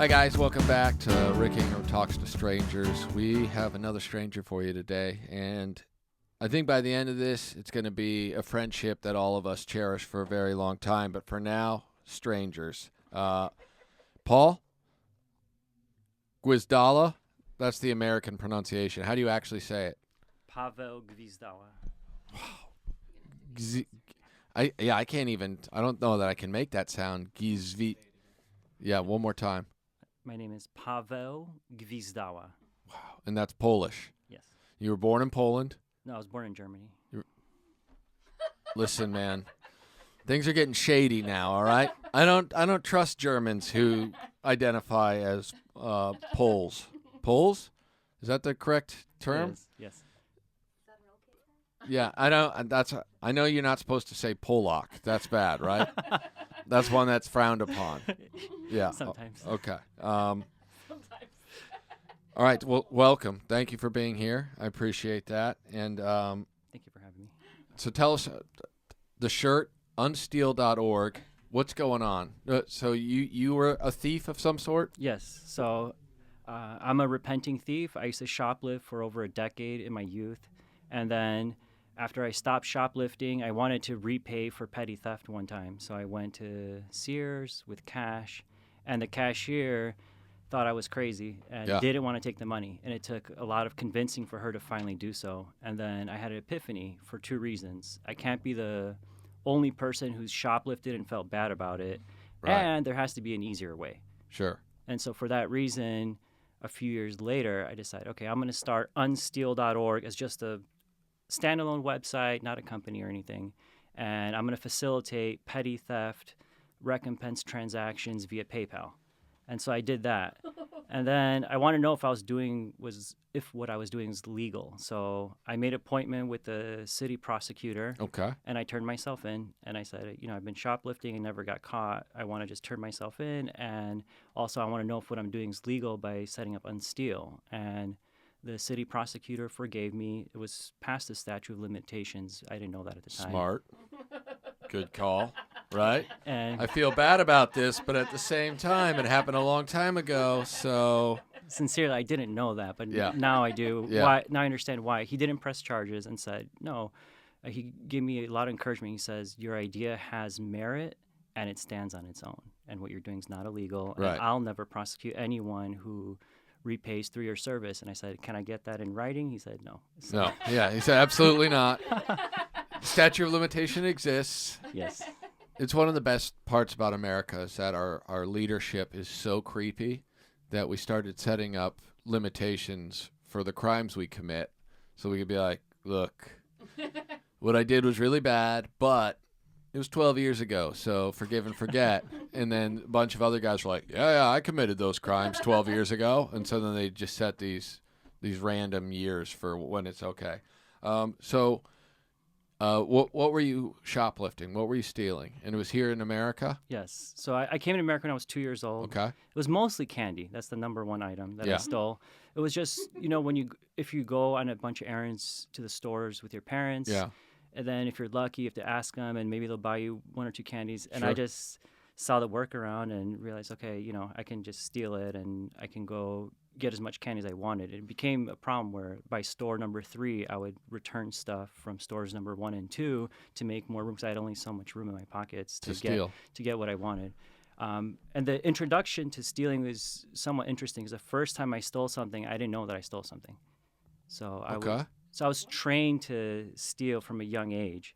Hi guys, welcome back to Rick Ingraham Talks to Strangers. We have another stranger for you today, and I think by the end of this, it's going to be a friendship that all of us cherish for a very long time, but for now, strangers. Paul Gwizdala, that's the American pronunciation. How do you actually say it? Pawel Gwizdala. I can't even, I don't know that I can make that sound. Yeah, one more time. My name is Pawel Gwizdala. Wow, and that's Polish. Yes. You were born in Poland? No, I was born in Germany. Listen, man, things are getting shady now. All right, I don't trust Germans who identify as Poles. Poles? Is that the correct term? Yes. Yeah, I don't. I know you're not supposed to say Polak. That's bad, right? That's one that's frowned upon. Yeah. Sometimes. Okay. All right. Well, welcome. Thank you for being here. I appreciate that. And Thank you for having me. so tell us the shirt, unsteal.org. What's going on? So you were a thief of some sort? Yes. So I'm a repenting thief. I used to shoplift for over a decade in my youth. And then after I stopped shoplifting, I wanted to repay for petty theft one time. So I went to Sears with cash, and the cashier thought I was crazy and didn't want to take the money. And it took a lot of convincing for her to finally do so. And then I had an epiphany for two reasons. I can't be the only person who's shoplifted and felt bad about it. Right. And there has to be an easier way. Sure. And so for that reason, a few years later, I decided, okay, I'm going to start Unsteal.org as just a standalone website, not a company or anything. And I'm going to facilitate petty theft, recompense transactions via PayPal. And so I did that. And then I want to know if what I was doing was legal. So I made an appointment with the city prosecutor. Okay. And I turned myself in, and I said, I've been shoplifting and never got caught. I want to just turn myself in, and also I want to know if what I'm doing is legal by setting up Unsteal. And the city prosecutor forgave me. It was past the statute of limitations. I didn't know that at the time. Smart. Good call. Right? And I feel bad about this, but at the same time, it happened a long time ago, so... Sincerely, I didn't know that, but now I do. Yeah. Why? Now I understand why. He didn't press charges and said, no. He gave me a lot of encouragement. He says, your idea has merit, and it stands on its own. And what you're doing is not illegal. Right. And I'll never prosecute anyone who repays through your service. And I said, can I get that in writing? He said, no. No. Yeah, he said, absolutely not. Statute of limitation exists. Yes. It's one of the best parts about America is that our leadership is so creepy that we started setting up limitations for the crimes we commit. So we could be like, look, what I did was really bad, but it was 12 years ago, so forgive and forget. And then a bunch of other guys were like, yeah, I committed those crimes 12 years ago. And so then they just set these random years for when it's okay. What were you shoplifting? What were you stealing? And it was here in America? Yes. So I came to America when I was 2 years old. Okay. It was mostly candy. That's the number one item that Yeah. I stole. It was just, if you go on a bunch of errands to the stores with your parents, Yeah. and then if you're lucky, you have to ask them, and maybe they'll buy you one or two candies. And Sure. I just saw the workaround and realized, okay, I can just steal it, and I can go get as much candy as I wanted. It became a problem where by store number 3, I would return stuff from stores number 1 and 2 to make more room, because I had only so much room in my pockets to get what I wanted. And the introduction to stealing was somewhat interesting, because the first time I stole something, I didn't know that I stole something. So I was trained to steal from a young age.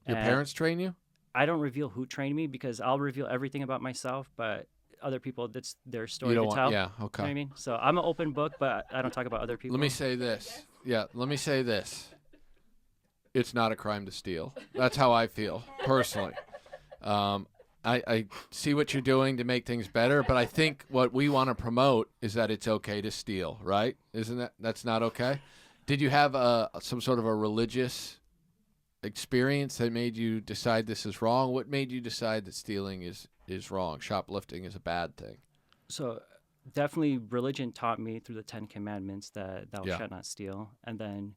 Your parents train you? I don't reveal who trained me, because I'll reveal everything about myself, but other people, that's their story to tell. Yeah, okay. You know what I mean? So I'm an open book, but I don't talk about other people. Let me say this. Yeah, let me say this. It's not a crime to steal. That's how I feel, personally. I see what you're doing to make things better, but I think what we want to promote is that it's okay to steal, right? That's not okay? Did you have some sort of a religious experience that made you decide this is wrong? What made you decide that stealing is wrong, shoplifting is a bad thing? So definitely religion taught me through the 10 Commandments that thou shalt not steal. And then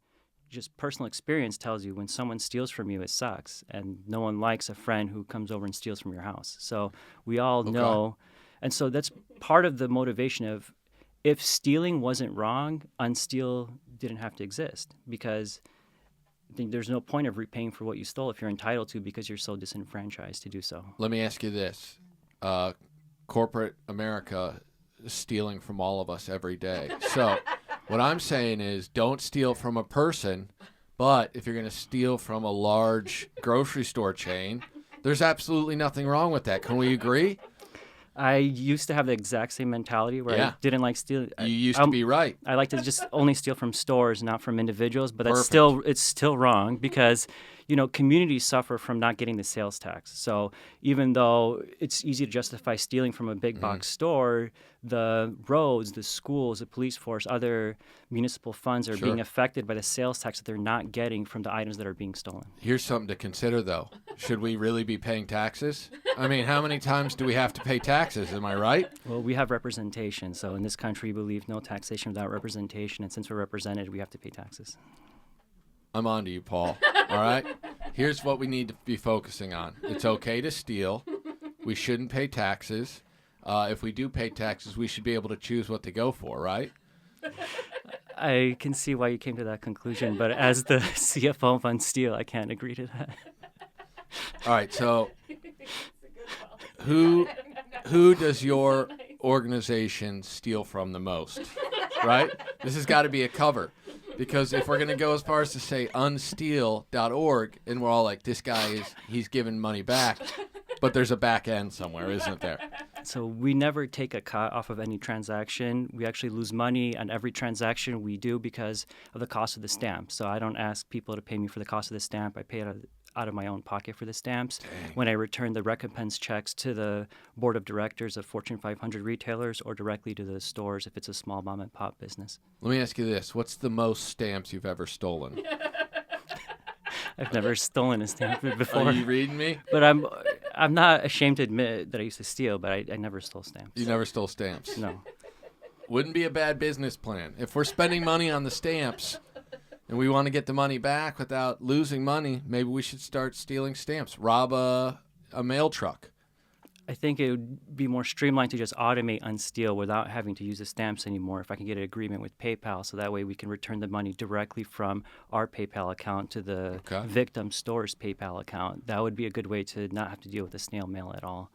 just personal experience tells you when someone steals from you, it sucks. And no one likes a friend who comes over and steals from your house. So we all know, And so that's part of the motivation of, if stealing wasn't wrong, Unsteal didn't have to exist, because I think there's no point of repaying for what you stole if you're entitled to, because you're so disenfranchised to do so. Let me ask you this. Corporate America is stealing from all of us every day. So what I'm saying is, don't steal from a person, but if you're going to steal from a large grocery store chain, there's absolutely nothing wrong with that. Can we agree? I used to have the exact same mentality where I didn't like stealing. You used to be right. I like to just only steal from stores, not from individuals. But Perfect. it's still wrong, because communities suffer from not getting the sales tax. So even though it's easy to justify stealing from a big box store, the roads, the schools, the police force, other municipal funds are being affected by the sales tax that they're not getting from the items that are being stolen. Here's something to consider, though. Should we really be paying taxes? I mean, how many times do we have to pay taxes? Am I right? Well, we have representation. So in this country, we believe no taxation without representation. And since we're represented, we have to pay taxes. I'm on to you, Paul. All right? Here's what we need to be focusing on. It's okay to steal. We shouldn't pay taxes. If we do pay taxes, we should be able to choose what to go for, right? I can see why you came to that conclusion, but as the CFO of Unsteal, I can't agree to that. All right, so who does your organization steal from the most, right? This has got to be a cover, because if we're going to go as far as to say unsteal.org, and we're all like, this guy he's giving money back, but there's a back end somewhere, isn't there? So we never take a cut off of any transaction. We actually lose money on every transaction we do because of the cost of the stamp. So I don't ask people to pay me for the cost of the stamp. I pay it out of my own pocket for the stamps. Dang. When I return the recompense checks to the board of directors of Fortune 500 retailers, or directly to the stores if it's a small mom and pop business. Let me ask you this. What's the most stamps you've ever stolen? I've never stolen a stamp before. Are you reading me? But I'm not ashamed to admit that I used to steal, but I never stole stamps. You never stole stamps? No. Wouldn't be a bad business plan. If we're spending money on the stamps and we want to get the money back without losing money, maybe we should start stealing stamps. Rob a mail truck. I think it would be more streamlined to just automate Unsteal without having to use the stamps anymore, if I can get an agreement with PayPal, so that way we can return the money directly from our PayPal account to the victim store's PayPal account. That would be a good way to not have to deal with the snail mail at all.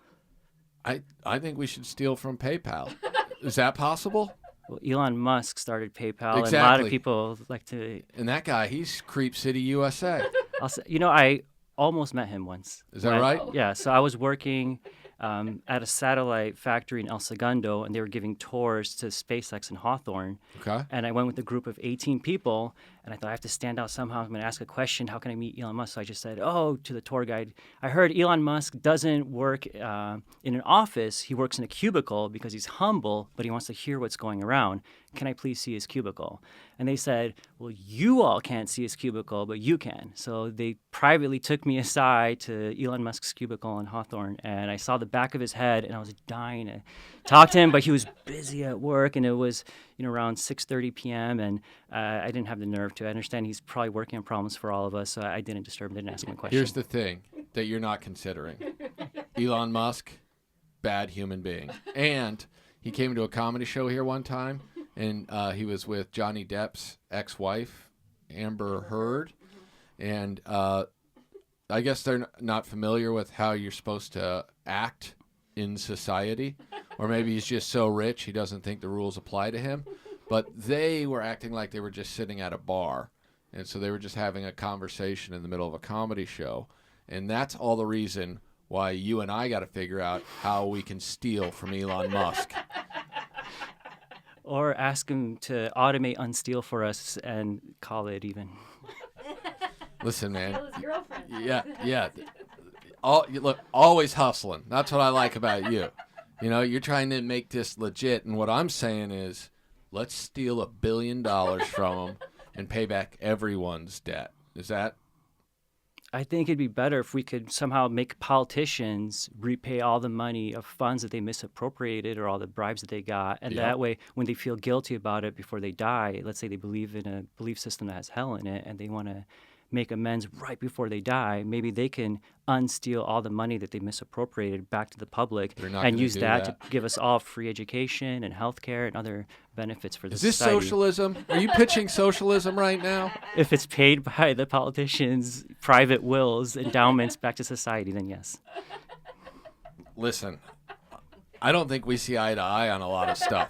I think we should steal from PayPal. Is that possible? Well, Elon Musk started PayPal, Exactly. and a lot of people like to... And that guy, he's Creep City, USA. I almost met him once. Is that right? Yeah, so I was working at a satellite factory in El Segundo, and they were giving tours to SpaceX in Hawthorne. Okay. And I went with a group of 18 people, and I thought I have to stand out somehow. I'm going to ask a question. How can I meet Elon Musk? So I just said, to the tour guide, I heard Elon Musk doesn't work in an office. He works in a cubicle because he's humble, but he wants to hear what's going around. Can I please see his cubicle? And they said, well, you all can't see his cubicle, but you can. So they privately took me aside to Elon Musk's cubicle in Hawthorne, and I saw the back of his head, and I was dying to talk to him, but he was busy at work, and it was around 6:30 p.m., and I didn't have the nerve to. I understand he's probably working on problems for all of us, so I didn't disturb him, didn't ask him a question. Here's the thing that you're not considering. Elon Musk, bad human being. And he came to a comedy show here one time, and he was with Johnny Depp's ex-wife, Amber Heard. And I guess they're not familiar with how you're supposed to act in society. Or maybe he's just so rich he doesn't think the rules apply to him. But they were acting like they were just sitting at a bar. And so they were just having a conversation in the middle of a comedy show. And that's all the reason why you and I got to figure out how we can steal from Elon Musk. Or ask him to automate Unsteal for us and call it even. Listen, man. Steal his girlfriend. Yeah. Look, always hustling. That's what I like about you. You're trying to make this legit. And what I'm saying is, let's steal $1 billion from them and pay back everyone's debt. Is that? I think it'd be better if we could somehow make politicians repay all the money of funds that they misappropriated or all the bribes that they got. And that way, when they feel guilty about it before they die, let's say they believe in a belief system that has hell in it and they want to make amends right before they die, maybe they can unsteal all the money that they misappropriated back to the public They're not and gonna use do that that. to give us all free education and health care and other benefits for the Is this society. socialism? Are you pitching socialism right now? If it's paid by the politicians' private wills, endowments back to society, then yes. Listen, I don't think we see eye to eye on a lot of stuff.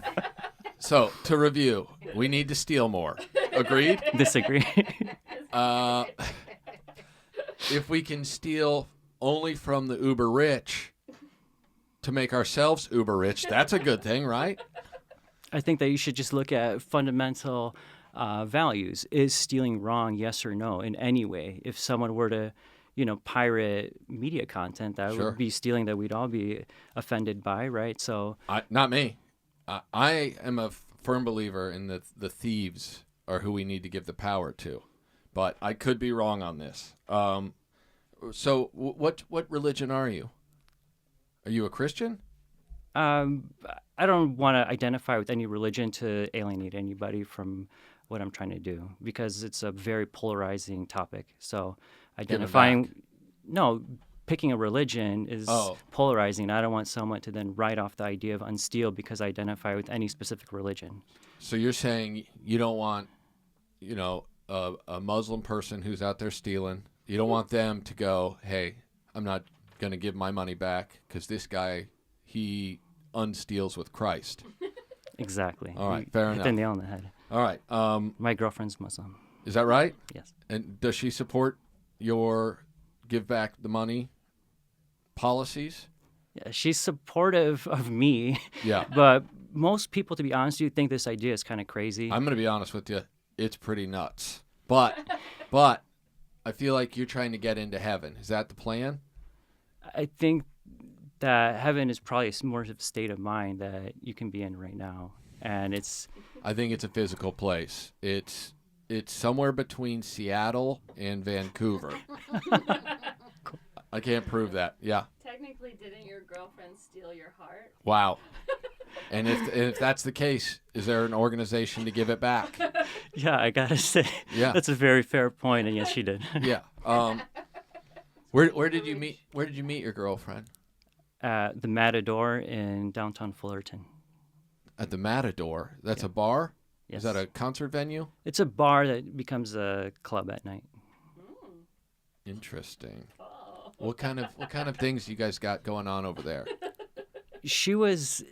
So, to review, we need to steal more. Agreed? Disagree. If we can steal only from the uber rich to make ourselves uber rich, that's a good thing, right? I think that you should just look at fundamental values. Is stealing wrong, yes or no, in any way? If someone were to, pirate media content, that Sure. would be stealing that we'd all be offended by, right? So, Not me. I am a firm believer in the thieves are who we need to give the power to. But I could be wrong on this. So what religion are you? Are you a Christian? I don't want to identify with any religion to alienate anybody from what I'm trying to do because it's a very polarizing topic. So picking a religion is polarizing. I don't want someone to then write off the idea of Unsteal because I identify with any specific religion. So you're saying you don't want, a Muslim person who's out there stealing. You don't want them to go, hey, I'm not going to give my money back because this guy, he unsteals with Christ. Exactly. All right, fair Hit enough. the nail on the head. All right. My girlfriend's Muslim. Is that right? Yes. And does she support your give back the money policies? Yeah, she's supportive of me. Yeah. But most people, to be honest with you, think this idea is kind of crazy. I'm going to be honest with you. It's pretty nuts. But I feel like you're trying to get into heaven. Is that the plan? I think that heaven is probably more of a state of mind that you can be in right now. And I think it's a physical place. It's somewhere between Seattle and Vancouver. I can't prove that. Yeah. Technically, didn't your girlfriend steal your heart? Wow. And if that's the case, is there an organization to give it back? yeah, I gotta say, that's a very fair point, and yes, she did. Yeah. Where did you meet your girlfriend? At the Matador in downtown Fullerton. At the Matador? That's a bar? Yes. Is that a concert venue? It's a bar that becomes a club at night. Interesting. What kind of things you guys got going on over there? She was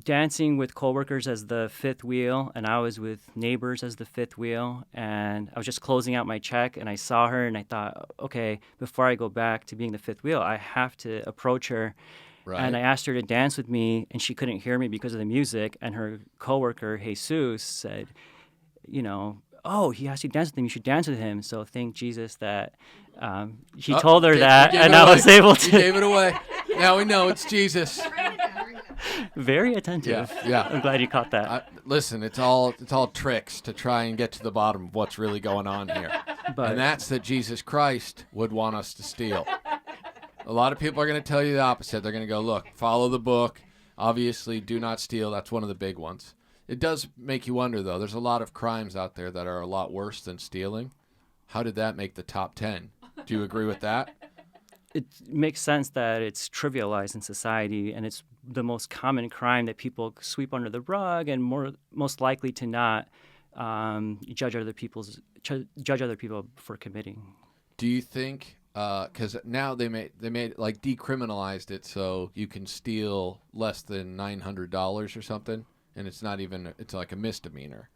dancing with coworkers as the fifth wheel, and I was with neighbors as the fifth wheel. And I was just closing out my check, and I saw her, and I thought, okay, before I go back to being the fifth wheel, I have to approach her. Right. And I asked her to dance with me, and she couldn't hear me because of the music. And her coworker, Jesus, said, oh, he asked you to dance with him. You should dance with him. So thank Jesus that he told her that, and I was able to. You gave it away. Now we know it's Jesus. Very attentive. Yeah. I'm glad you caught that. Listen, it's all tricks to try and get to the bottom of what's really going on here. And that's that Jesus Christ would want us to steal. A lot of people are going to tell you the opposite. They're going to go, look, follow the book. Obviously, do not steal. That's one of the big ones. It does make you wonder, though. There's a lot of crimes out there that are a lot worse than stealing. How did that make the top 10? Do you agree with that? It makes sense that it's trivialized in society, and it's the most common crime that people sweep under the rug, and most likely to not judge other people for committing. Do you think? Because now they made like decriminalized it, so you can steal less than $900 or something, and it's like a misdemeanor.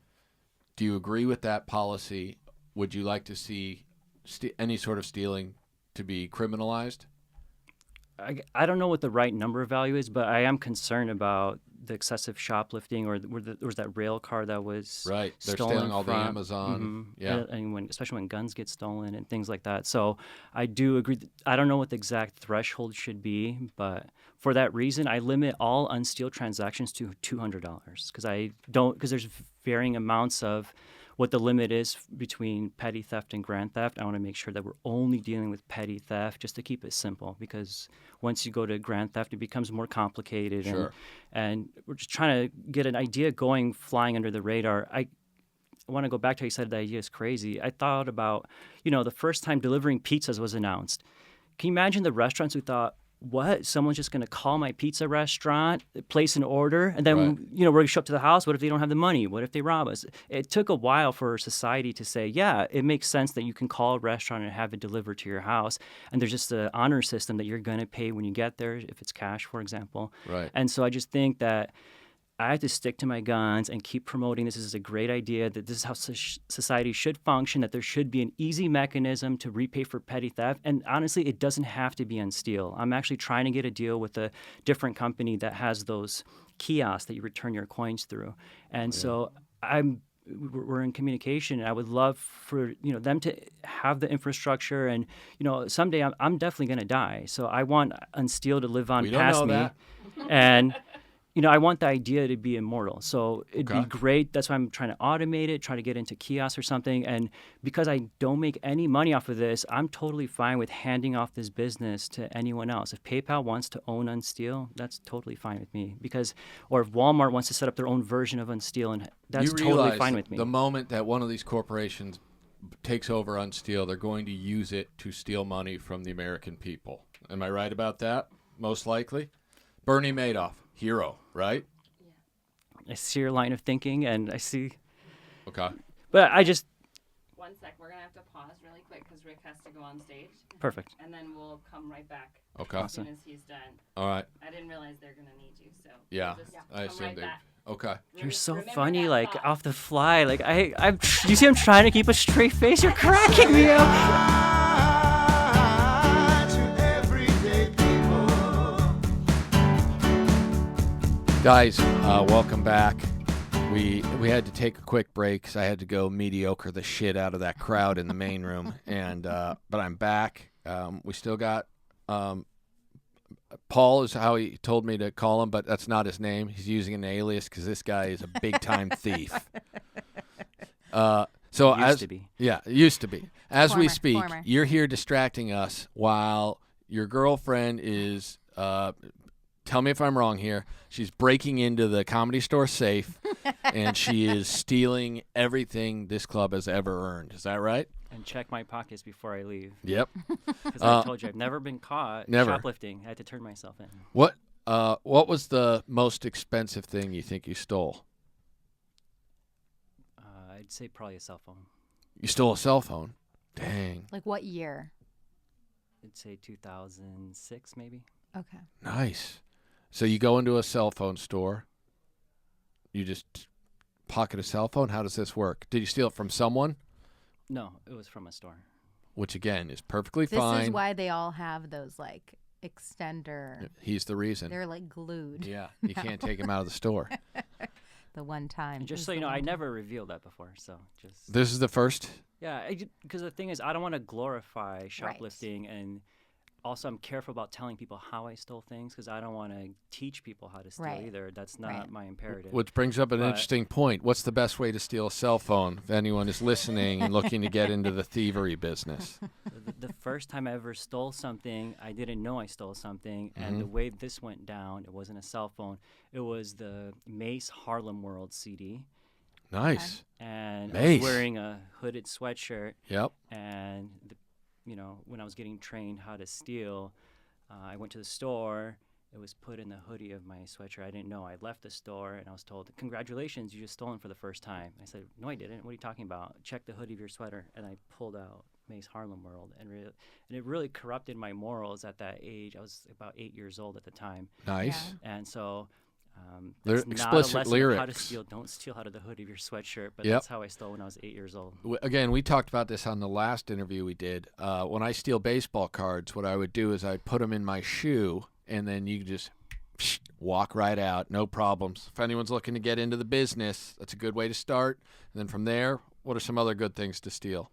Do you agree with that policy? Would you like to see any sort of stealing to be criminalized? I don't know what the right number value is, but I am concerned about the excessive shoplifting, or there was that rail car that was right. They're stolen stealing all from, the Amazon. Yeah, and especially when guns get stolen and things like that. So I do agree. I don't know what the exact threshold should be, but for that reason, I limit all Unsteal transactions to $200 because there's varying amounts of what the limit is between petty theft and grand theft. I want to make sure that we're only dealing with petty theft just to keep it simple, because once you go to grand theft, it becomes more complicated. Sure. And we're just trying to get an idea going, flying under the radar. I want to go back to how you said the idea is crazy. I thought about, the first time delivering pizzas was announced. Can you imagine the restaurants who thought, what? Someone's just going to call my pizza restaurant, place an order, and then, Right. we're going to show up to the house. What if they don't have the money? What if they rob us? It took a while for society to say, yeah, it makes sense that you can call a restaurant and have it delivered to your house. And there's just an honor system that you're going to pay when you get there, if it's cash, for example. Right. And so I just think that I have to stick to my guns and keep promoting this is a great idea, that this is how society should function, that there should be an easy mechanism to repay for petty theft. And honestly, it doesn't have to be Unsteal. I'm actually trying to get a deal with a different company that has those kiosks that you return your coins through. And so we're in communication, and I would love for them to have the infrastructure. And someday I'm definitely going to die, so I want Unsteal to live on We don't past know me. that. And I want the idea to be immortal. So it'd Okay. be great. That's why I'm trying to automate it, try to get into kiosks or something. And because I don't make any money off of this, I'm totally fine with handing off this business to anyone else. If PayPal wants to own Unsteal, that's totally fine with me. Or if Walmart wants to set up their own version of Unsteal, and that's You totally realize fine that with me. the moment that one of these corporations takes over Unsteal, they're going to use it to steal money from the American people. Am I right about that? Most likely. Bernie Madoff, hero, right? I see your line of thinking, and I see. Okay. But I just. One sec, we're gonna have to pause really quick because Rick has to go on stage, Perfect. and then we'll come right back Okay. as soon as he's done. All right. I didn't realize they're gonna need you, so Yeah. we'll just I come assumed right they. back. Okay. You're so Remember funny, that like thought. off the fly. Like you see, I'm trying to keep a straight face. You're cracking me up. Guys, welcome back. We had to take a quick break because I had to go mediocre the shit out of that crowd in the main room, and but I'm back. We still got Paul is how he told me to call him, but that's not his name. He's using an alias because this guy is a big time thief. So Used to be. Yeah, it used to be. As we speak, Former. you're here distracting us while your girlfriend is. Tell me if I'm wrong here. She's breaking into the Comedy Store safe, and she is stealing everything this club has ever earned. Is that right? And check my pockets before I leave. Yep. Because I told you I've never been caught Never. shoplifting. I had to turn myself in. What was the most expensive thing you think you stole? I'd say probably a cell phone. You stole a cell phone. Dang. Like what year? I'd say 2006 maybe. Okay. Nice. So you go into a cell phone store. You just pocket a cell phone. How does this work? Did you steal it from someone? No, it was from a store. Which again is perfectly This fine. is why they all have those like extender. He's the reason. They're like glued. Yeah, you can't take him out of the store. The one time. And just is so you the know, one I time. never revealed that before. So just This is the first. yeah, because the thing is, I don't want to glorify shoplifting, and also I'm careful about telling people how I stole things because I don't want to teach people how to steal Right. either. That's not Right. my imperative. Which brings up an But- interesting point. What's the best way to steal a cell phone if anyone is listening and looking to get into the thievery business? The first time I ever stole something, I didn't know I stole something, and the way this went down, it wasn't a cell phone. It was the Mace Harlem World CD, Nice. and I Mace. was wearing a hooded sweatshirt. Yep. And when I was getting trained how to steal, I went to the store. It was put in the hoodie of my sweatshirt. I didn't know. I left the store and I was told, "Congratulations, you just stolen for the first time." I said, "No, I didn't. What are you talking about? Check the hoodie of your sweater." And I pulled out Mace Harlem World, and it really corrupted my morals at that age. I was about 8 years old at the time, Nice. and so. They're That's not a explicit lesson of how to lyrics. steal. Don't steal out of the hoodie of your sweatshirt. But Yep. that's how I stole when I was 8 years old. Again, we talked about this on the last interview we did. When I steal baseball cards, what I would do is I'd put them in my shoe, and then you just walk right out, no problems. If anyone's looking to get into the business, that's a good way to start. And then from there, what are some other good things to steal?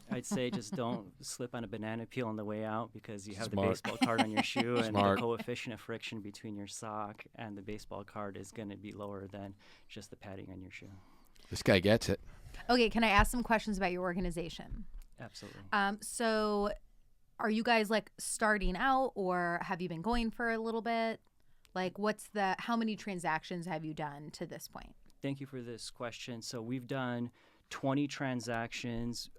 I'd say just don't slip on a banana peel on the way out because you have Smart. the baseball card on your shoe, and Smart. the coefficient of friction between your sock and the baseball card is going to be lower than just the padding on your shoe. This guy gets it. Okay, can I ask some questions about your organization? Absolutely. So are you guys like starting out, or have you been going for a little bit? Like how many transactions have you done to this point? Thank you for this question. So we've done 20 transactions.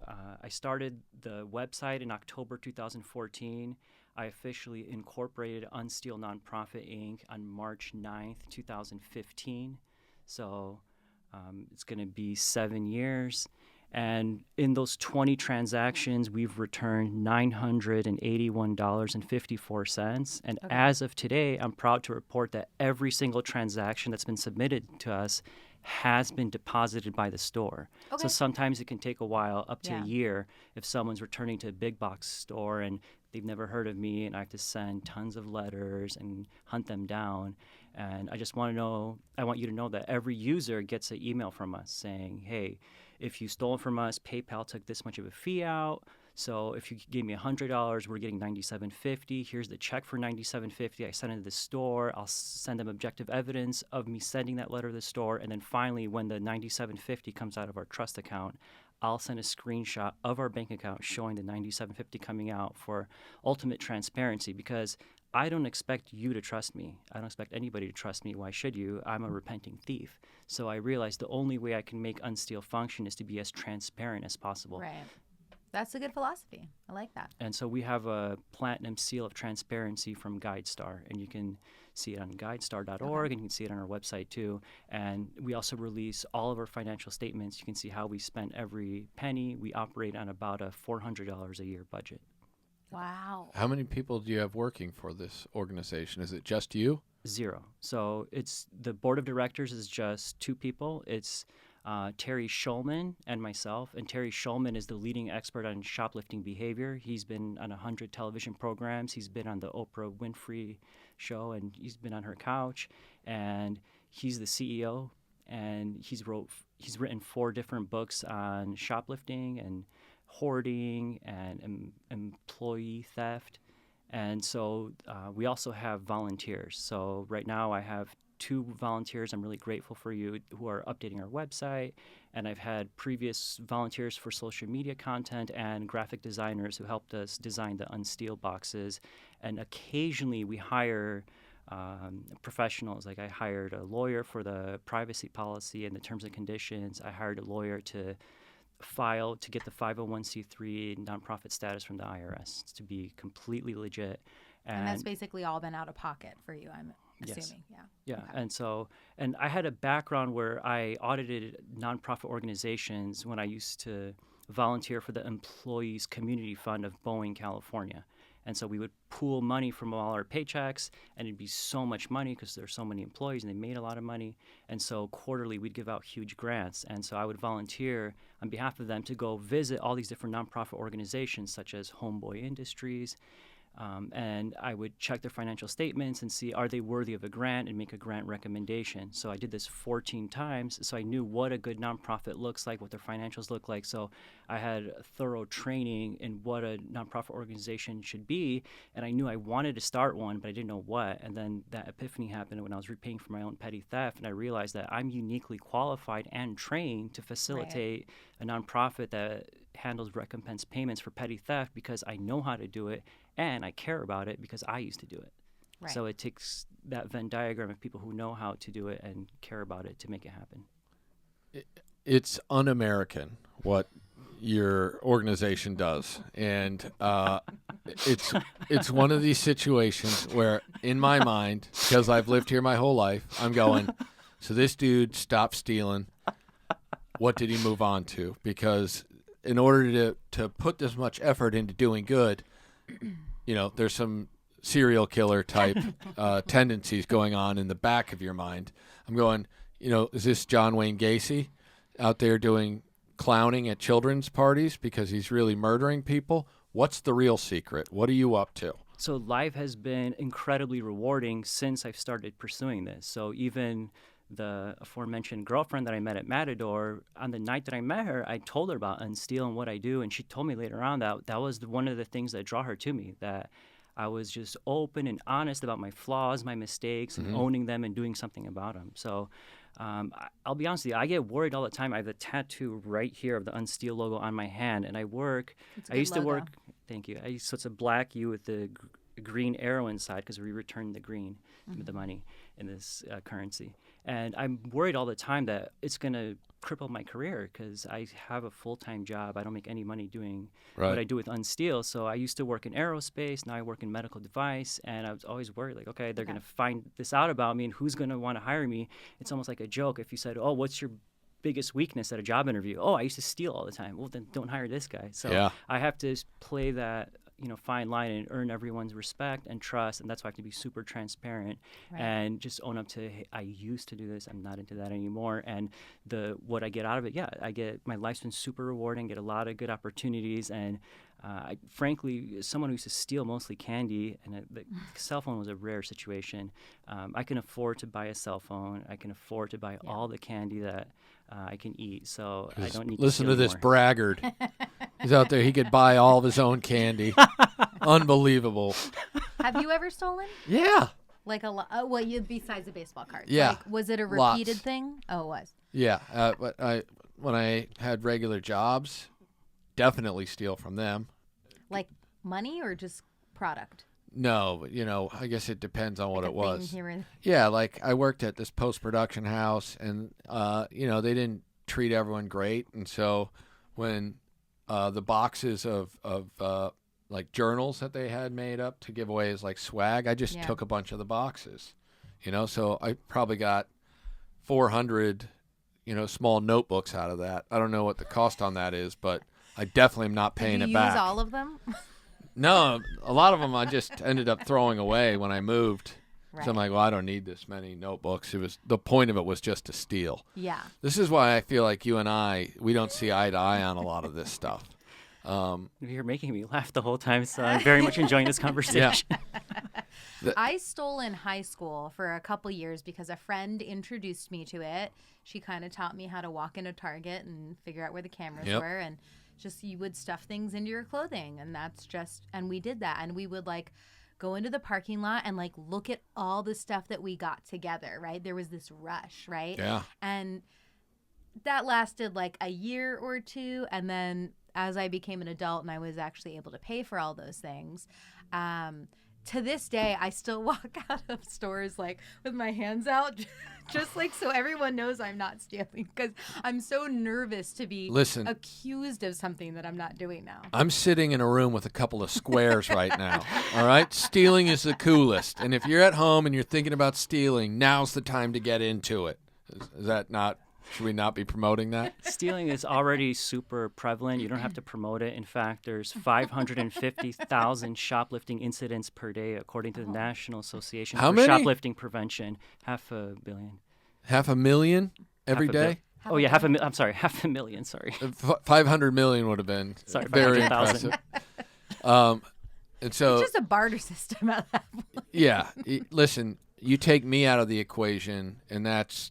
I started the website in October 2014. I officially incorporated Unsteal Nonprofit Inc. on March 9th, 2015. So it's going to be 7 years. And in those 20 transactions, we've returned $981.54. And Okay. as of today, I'm proud to report that every single transaction that's been submitted to us has been deposited by the store. Okay. So sometimes it can take a while, up to Yeah. a year, if someone's returning to a big box store and they've never heard of me and I have to send tons of letters and hunt them down. And I just want you to know that every user gets an email from us saying, hey, if you stole from us, PayPal took this much of a fee out. So if you gave me $100, we're getting $97.50. Here's the check for $97.50. I send it to the store. I'll send them objective evidence of me sending that letter to the store. And then finally, when the $97.50 comes out of our trust account, I'll send a screenshot of our bank account showing the $97.50 coming out for ultimate transparency, because I don't expect you to trust me. I don't expect anybody to trust me. Why should you? I'm a repenting thief. So I realized the only way I can make Unsteal function is to be as transparent as possible. Right. That's a good philosophy. I like that. And so we have a platinum seal of transparency from GuideStar, and you can see it on guidestar.org, and you can see it on our website too. And we also release all of our financial statements. You can see how we spent every penny. We operate on about a $400 a year budget. Wow. How many people do you have working for this organization? Is it just you? 0. So it's the board of directors is just 2 people. It's Terry Schulman and myself. And Terry Schulman is the leading expert on shoplifting behavior. He's been on 100 television programs. He's been on the Oprah Winfrey show, and he's been on her couch. And he's the CEO. And he's written 4 different books on shoplifting and hoarding and employee theft. And so we also have volunteers. So right now I have 2 volunteers. I'm really grateful for you who are updating our website. And I've had previous volunteers for social media content and graphic designers who helped us design the Unsteal boxes. And occasionally we hire professionals. Like I hired a lawyer for the privacy policy and the terms and conditions. I hired a lawyer to file to get the 501c3 nonprofit status from the IRS to be completely legit. And that's basically all been out of pocket for you, I'm Yes. assuming. Yeah. Yeah, Okay. and I had a background where I audited nonprofit organizations when I used to volunteer for the Employees Community Fund of Boeing, California. And so we would pool money from all our paychecks, and it'd be so much money because there's so many employees and they made a lot of money. And so quarterly we'd give out huge grants. And so I would volunteer on behalf of them to go visit all these different nonprofit organizations such as Homeboy Industries. And I would check their financial statements and see, are they worthy of a grant, and make a grant recommendation. So I did this 14 times, so I knew what a good nonprofit looks like, what their financials look like. So I had thorough training in what a nonprofit organization should be, and I knew I wanted to start one, but I didn't know what. And then that epiphany happened when I was repaying for my own petty theft, and I realized that I'm uniquely qualified and trained to facilitate a nonprofit that handles recompense payments for petty theft, because I know how to do it and I care about it because I used to do it. Right. So it takes that Venn diagram of people who know how to do it and care about it to make it happen. It's un-American what your organization does, and it's one of these situations where, in my mind, because I've lived here my whole life, I'm going, so this dude stopped stealing. What did he move on to? Because in order to put this much effort into doing good, there's some serial killer type tendencies going on in the back of your mind. I'm going, is this John Wayne Gacy out there doing clowning at children's parties because he's really murdering people? What's the real secret? What are you up to? So life has been incredibly rewarding since I've started pursuing this. So even the aforementioned girlfriend that I met at Matador, on the night that I met her, I told her about Unsteal and what I do, and she told me later on that was one of the things that draw her to me, that I was just open and honest about my flaws, my mistakes, and owning them and doing something about them. So I'll be honest with you, I get worried all the time. I have a tattoo right here of the Unsteal logo on my hand, and I used to work, thank you. So it's a black U with the green arrow inside because we returned the green with the money in this currency. And I'm worried all the time that it's going to cripple my career because I have a full-time job. I don't make any money doing what I do with Unsteal. So I used to work in aerospace. Now I work in medical device. And I was always worried, like, okay, they're going to find this out about me, and who's going to want to hire me? It's almost like a joke. If you said, oh, what's your biggest weakness at a job interview? Oh, I used to steal all the time. Well, then don't hire this guy. So I have to play that fine line and earn everyone's respect and trust, and that's why I have to be super transparent and just own up to, hey, I used to do this, I'm not into that anymore. And what I get out of it, my life's been super rewarding, get a lot of good opportunities, and frankly, as someone who used to steal mostly candy, and the cell phone was a rare situation. I can afford to buy a cell phone. I can afford to buy all the candy that I can eat, so I don't need to listen to this more. braggart. He's out there. He could buy all of his own candy. Unbelievable. Have you ever stolen? Yeah. Like a lot? Besides the baseball cards. Yeah. Like, was it a Lots. repeated thing? Oh, it was. Yeah. But when I had regular jobs, definitely steal from them. Like money or just product? No, but, I guess it depends on what Like it a thing was. here and- Yeah, like I worked at this post-production house, and they didn't treat everyone great, and so when the boxes of like journals that they had made up to give away as like swag, I just took a bunch of the boxes, so I probably got 400 small notebooks out of that. I don't know what the cost on that is, but I definitely am not paying Did it you back. use all of them? No, a lot of them I just ended up throwing away when I moved. Right. So I'm like, well, I don't need this many notebooks. The point of it was just to steal. Yeah. This is why I feel like you and we don't see eye to eye on a lot of this stuff. You're making me laugh the whole time, so I'm very much enjoying this conversation. I stole in high school for a couple years because a friend introduced me to it. She kind of taught me how to walk into Target and figure out where the cameras were, and just you would stuff things into your clothing, and we did that, and we would like go into the parking lot and like look at all the stuff that we got together, right? There was this rush, right? Yeah. And that lasted like a year or two, and then as I became an adult and I was actually able to pay for all those things, to this day, I still walk out of stores like with my hands out, just like so everyone knows I'm not stealing, because I'm so nervous to be accused of something that I'm not doing now. I'm sitting in a room with a couple of squares right now. All right? Stealing is the coolest. And if you're at home and you're thinking about stealing, now's the time to get into it. Is that not? Should we not be promoting that? Stealing is already super prevalent. You don't have to promote it. In fact, there's 550,000 shoplifting incidents per day, according to the National Association How for many? Shoplifting Prevention. 500 million. 500,000 every day? Oh, yeah, I'm sorry, 500,000, sorry. 500 million would have been very 500,000. impressive. And so, It's just a barter system at that point. yeah, listen, you take me out of the equation, and that's,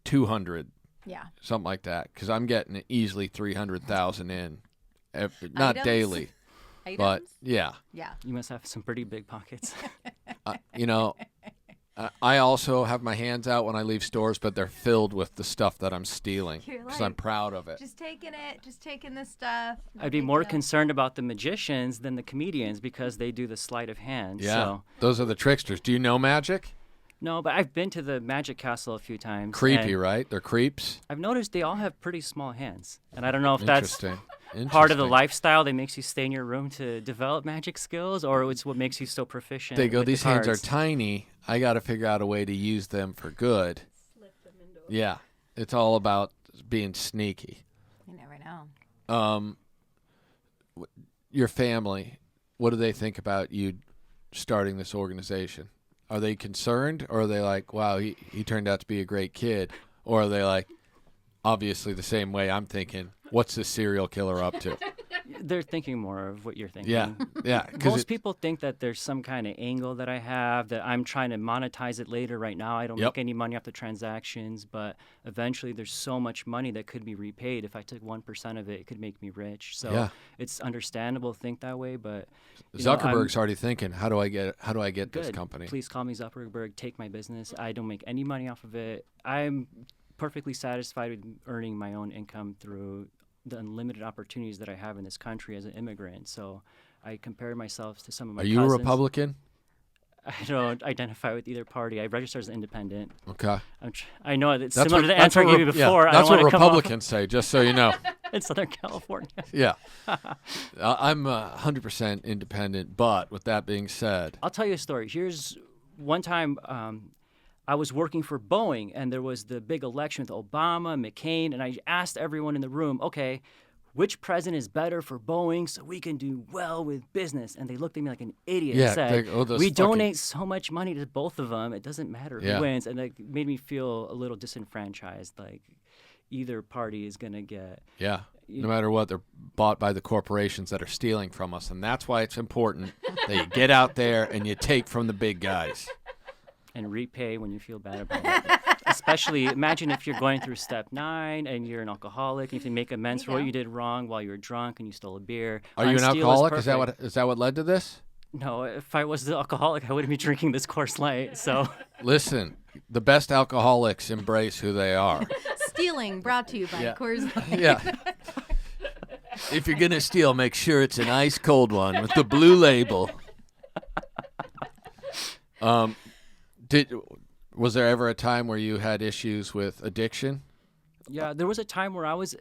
200, something like that, because I'm getting easily 300,000 in, not Items? daily, but Items? yeah. You must have some pretty big pockets. I also have my hands out when I leave stores, but they're filled with the stuff that I'm stealing because I'm proud of it. Just taking this stuff. I'd be more concerned about the magicians than the comedians because they do the sleight of hand. Yeah, So. those are the tricksters. Do you know magic? No, but I've been to the Magic Castle a few times. Creepy, and right? They're creeps. I've noticed they all have pretty small hands. And I don't know if that's Interesting. part of the lifestyle that makes you stay in your room to develop magic skills, or it's what makes you so proficient. They go, with these the hands are cards." tiny. I got to figure out a way to use them for good. Yeah, it's all about being sneaky. You never know. Your family, what do they think about you starting this organization? Are they concerned, or are they like, wow, he turned out to be a great kid? Or are they like, obviously the same way I'm thinking, what's this serial killer up to? They're thinking more of what you're thinking. Yeah. Most people think that there's some kind of angle that I have, that I'm trying to monetize it later. Right now, I don't make any money off the transactions, but eventually there's so much money that could be repaid. If I took 1% of it, it could make me rich. So it's understandable to think that way, but Zuckerberg's already thinking, how do I get this good. company? Please call me Zuckerberg. Take my business. I don't make any money off of it. I'm perfectly satisfied with earning my own income through the unlimited opportunities that I have in this country as an immigrant. So I compare myself to some of my Are you cousins. a Republican? I don't identify with either party. I register as independent. Okay. I know it's That's similar to the answer I what gave you before. that's I don't what want to come Republicans say, just so you know. off in Southern California. Yeah. I'm 100% independent, but with that being said. I'll tell you a story. Here's one time I was working for Boeing, and there was the big election with Obama, McCain, and I asked everyone in the room, okay, which president is better for Boeing so we can do well with business? And they looked at me like an idiot Yeah, and said, those we fucking- donate so much money to both of them, it doesn't matter Yeah. who wins. And that made me feel a little disenfranchised, like either party is going to get... Yeah. No matter what, they're bought by the corporations that are stealing from us. And that's why it's important that you get out there and you take from the big guys. And repay when you feel bad about it. Especially, imagine if you're going through step 9 and you're an alcoholic and you can make amends for what you did wrong while you were drunk and you stole a beer. Are you an Unsteal is alcoholic? Is perfect. that what led to this? No, if I was the alcoholic, I wouldn't be drinking this Coors Light. So Listen, the best alcoholics embrace who they are. Stealing brought to you by Yeah. Coors Light. Yeah. If you're going to steal, make sure it's an ice cold one with the blue label. Was there ever a time where you had issues with addiction? yeah, there was a time where I was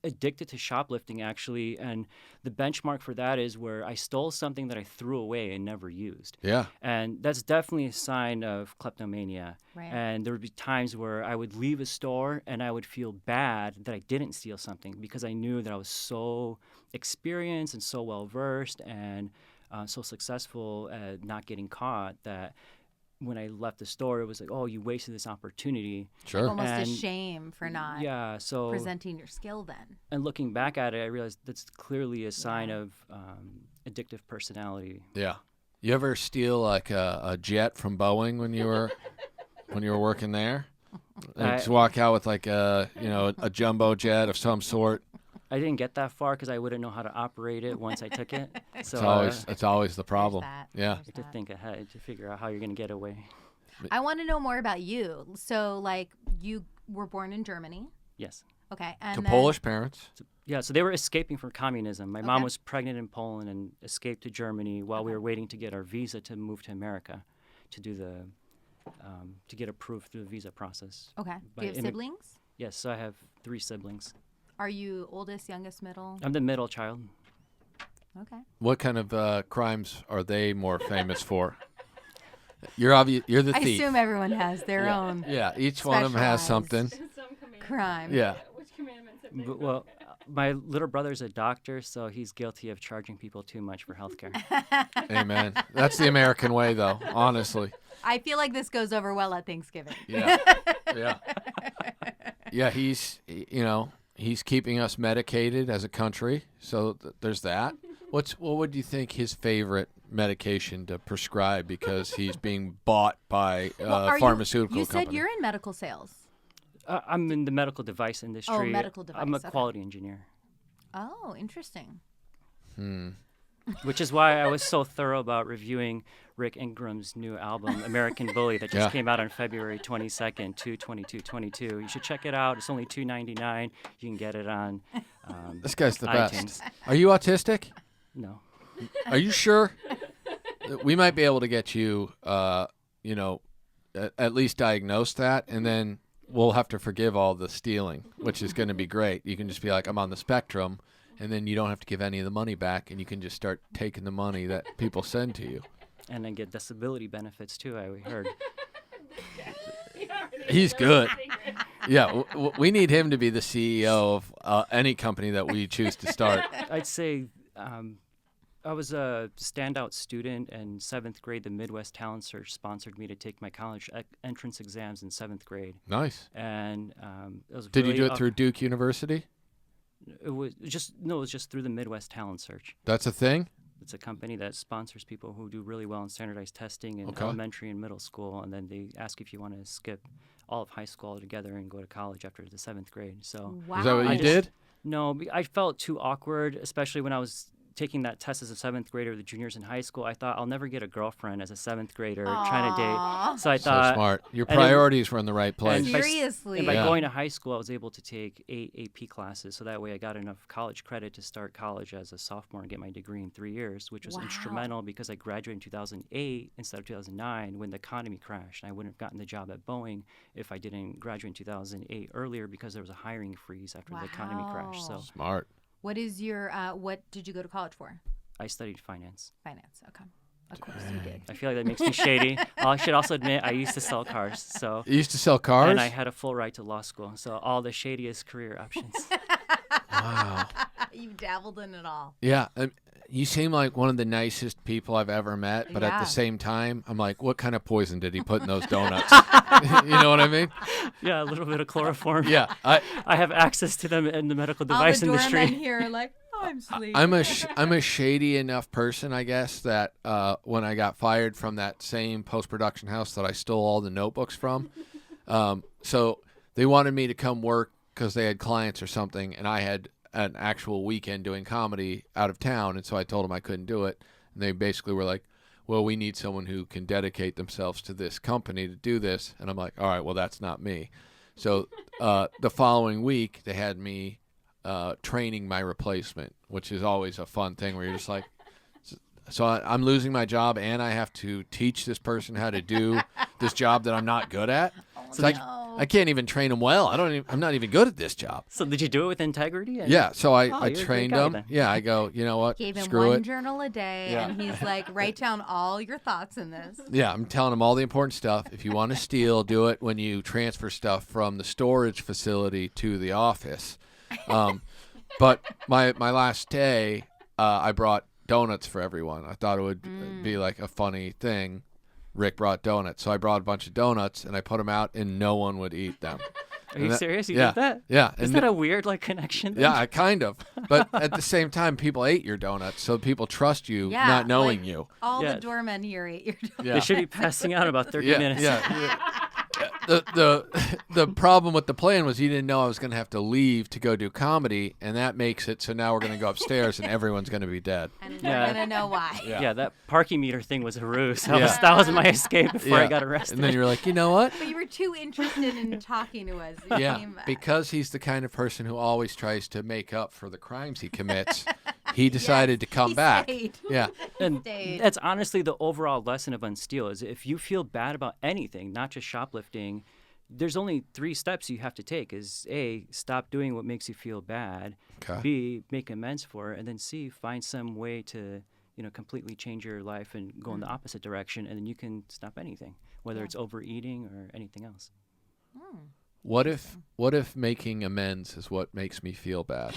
addicted to shoplifting, actually. And the benchmark for that is where I stole something that I threw away and never used. Yeah. And that's definitely a sign of kleptomania. Right. And there would be times where I would leave a store and I would feel bad that I didn't steal something because I knew that I was so experienced and so well versed and so successful at not getting caught that when I left the store, it was like, oh, you wasted this opportunity. Sure. Almost a And- shame for not Yeah, so presenting your skill then. and looking back at it, I realized that's clearly a sign of addictive personality. Yeah. You ever steal like a jet from Boeing when you were working there? And just walk out with like a jumbo jet of some sort. I didn't get that far because I wouldn't know how to operate it once I took it. So It's always the problem. that. Yeah. you have to think ahead to figure out how you're going to get away. I want to know more about you. So, like, you were born in Germany. Yes. Okay. And To then, Polish parents. Yeah, so they were escaping from communism. My Okay. mom was pregnant in Poland and escaped to Germany while we were waiting to get our visa to move to America to do the to get approved through the visa process. Okay. by Do you have immi- siblings? Yes, so I have 3 siblings. Are you oldest, youngest, middle? I'm the middle child. Okay. What kind of crimes are they more famous for? You're the I thief. assume everyone has their own Yeah, each one of them has something. Specialized. Some commandments. crime. Yeah. Which commandments have they Well, my little brother's a doctor, so he's guilty of charging people too much for healthcare. Amen. That's the American way, though, honestly. I feel like this goes over well at Thanksgiving. Yeah. Yeah. Yeah, he's keeping us medicated as a country, so there's that. What would you think his favorite medication to prescribe because he's being bought by Well, pharmaceutical you company? said you're in medical sales. I'm in the medical device industry. medical I'm a device, okay. quality engineer, Oh, interesting. which is why I was so thorough about reviewing Rick Ingram's new album, American Bully, that just Yeah. came out on February 22nd, 2/22/22. You should check it out. It's only $2.99. You can get it on This guy's the best. iTunes. Are you autistic? No. Are you sure? We might be able to get you, at least diagnose that, and then we'll have to forgive all the stealing, which is going to be great. You can just be like, I'm on the spectrum, and then you don't have to give any of the money back, and you can just start taking the money that people send to you. And then get disability benefits, too, I heard. He's good. Yeah, we need him to be the CEO of any company that we choose to start. I'd say I was a standout student in 7th grade. The Midwest Talent Search sponsored me to take my college entrance exams in 7th grade. Nice. And it was Did you really do it through Duke University? It was just through the Midwest Talent Search. That's a thing? It's a company that sponsors people who do really well in standardized testing in Okay. elementary and middle school, and then they ask if you want to skip all of high school altogether and go to college after the 7th grade. So Wow. Is that what I you just- did? no, I felt too awkward, especially when I was taking that test as a 7th grader, the juniors in high school, I thought I'll never get a girlfriend as a 7th grader trying to date. So I So thought, smart. Your and it- priorities were in the right place. and by s- Seriously. And by Yeah. going to high school, I was able to take 8 AP classes. So that way I got enough college credit to start college as a sophomore and get my degree in 3 years, which was Wow. instrumental because I graduated in 2008 instead of 2009 when the economy crashed. And I wouldn't have gotten the job at Boeing if I didn't graduate in 2008 earlier because there was a hiring freeze after the economy crashed. So Wow. Smart. What is your what did you go to college for? I studied finance. Finance. Okay. Of course you did. I feel like that makes me shady. I should also admit I used to sell cars. So You used to sell cars? and I had a full ride to law school. So all the shadiest career options. Wow. You dabbled in it all. Yeah. You seem like one of the nicest people I've ever met, but at Yeah. the same time, I'm like, what kind of poison did he put in those donuts? You know what I mean? Yeah, a little bit of chloroform. Yeah. I have access to them in the medical All device the doormen industry. here are like, I'm sleeping. I'm a shady enough person, I guess, that when I got fired from that same post-production house that I stole all the notebooks from, so they wanted me to come work because they had clients or something, and I had an actual weekend doing comedy out of town, and so I told them I couldn't do it, and they basically were like, well, we need someone who can dedicate themselves to this company to do this, and I'm like, all right, well, that's not me. So the following week, they had me training my replacement, which is always a fun thing where you're just like, so I'm losing my job and I have to teach this person how to do this job that I'm not good at. It's like, I can't even train them well. I'm not even good at this job. So did you do it with integrity? And- Yeah, so I you're a great trained guy them. then. Yeah, I go, you know what? Gave him Screw one it. journal a day, Yeah. and he's like, write down all your thoughts in this. Yeah, I'm telling them all the important stuff. If you want to steal, do it when you transfer stuff from the storage facility to the office. But my last day, I brought donuts for everyone. I thought it would be like a funny thing. Rick brought donuts, so I brought a bunch of donuts and I put them out, and no one would eat them. Are you serious? You yeah, did that? Yeah. Isn't that a weird connection? Yeah, I kind of. But at the same time, people ate your donuts, so people trust you, Yeah, not knowing like, you. All Yeah. the doormen here ate your donuts. Yeah. They should be passing out about 30 yeah, minutes. yeah. The problem with the plan was you didn't know I was going to have to leave to go do comedy, and that makes it so now we're going to go upstairs and everyone's going to be dead. And Yeah. we're going to know why. Yeah, that parking meter thing was a ruse. Yeah. That was my escape before I Yeah. got arrested. And then you're like, you know what? But you were too interested in talking to us. You Yeah, came back. because he's the kind of person who always tries to make up for the crimes he commits. He decided to come he back. stayed. Yeah, And Stayed. that's honestly the overall lesson of Unsteal is if you feel bad about anything, not just shoplifting, there's only 3 steps you have to take is A, stop doing what makes you feel bad, Okay. B, make amends for it, and then C, find some way to completely change your life and go in the opposite direction, and then you can stop anything, whether it's overeating or anything else. What if making amends is what makes me feel bad?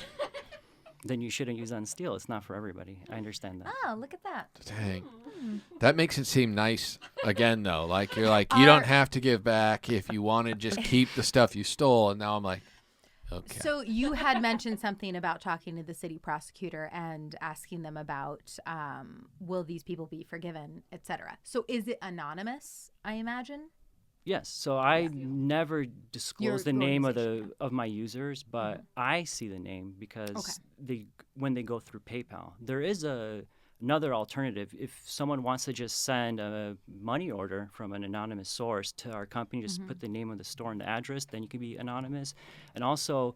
Then you shouldn't use Unsteal. It's not for everybody. I understand that. Oh, look at that. Dang. That makes it seem nice again, though. Like, you're like, you don't have to give back if you want to just keep the stuff you stole. And now I'm like, okay. So you had mentioned something about talking to the city prosecutor and asking them about will these people be forgiven, etc. So is it anonymous, I imagine? Yes. So I never disclose the Your name organization, of my users, but I see the name because when they go through PayPal. There is another alternative. If someone wants to just send a money order from an anonymous source to our company, just put the name of the store and the address, then you can be anonymous. And also,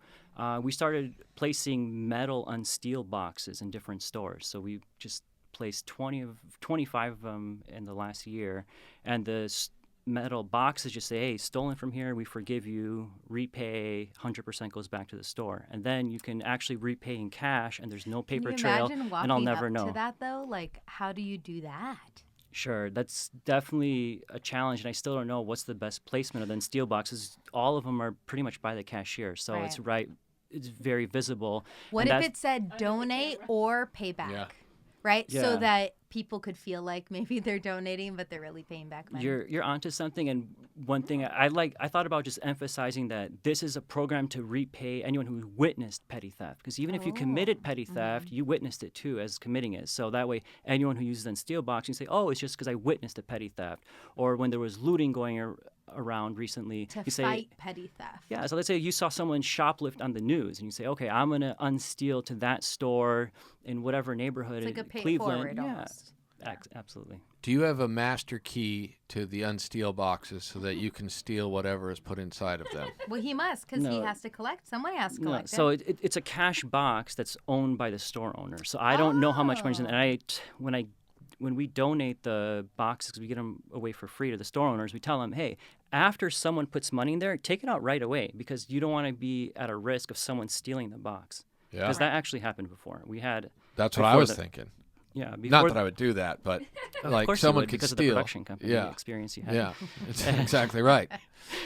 we started placing metal Unsteal boxes in different stores. So we just placed 25 of them in the last year, and the metal boxes just say, hey, stolen from here, we forgive you, repay, 100% goes back to the store. And then you can actually repay in cash, and there's no paper Can you trail, imagine walking and I'll never up know. to that, though? Like, how do you do that? Sure, that's definitely a challenge, and I still don't know what's the best placement of the Unsteal boxes. All of them are pretty much by the cashier, so it's very visible. What And if that's- it said donate or pay back? Yeah. Right? Yeah. So that people could feel like maybe they're donating, but they're really paying back money. You're onto something, and one thing I thought about just emphasizing that this is a program to repay anyone who witnessed petty theft. Because even if you committed petty theft, you witnessed it too as committing it. So that way, anyone who uses Unsteal box, you say, oh, it's just because I witnessed a petty theft. Or when there was looting going around recently. To you say, fight petty theft. yeah, so let's say you saw someone shoplift on the news, and you say, okay, I'm going to unsteal to that store in whatever neighborhood It's like in a pay it Cleveland. forward almost. Absolutely. Do you have a master key to the Unsteal boxes so that you can steal whatever is put inside of them? Well, he must because he No. has to collect. Someone has to No, collect so it. it's a cash box that's owned by the store owner. So I don't know how much money's in it. And when we donate the boxes, 'cause we get them away for free to the store owners, we tell them, hey, after someone puts money in there, take it out right away because you don't want to be at a risk of someone stealing the box. Yeah. Because that actually happened before. We had That's what I before was the- thinking. yeah before Not that I would do that, but of like course you someone would, could because of steal. the production company Yeah. experience you had. Yeah, it's exactly right.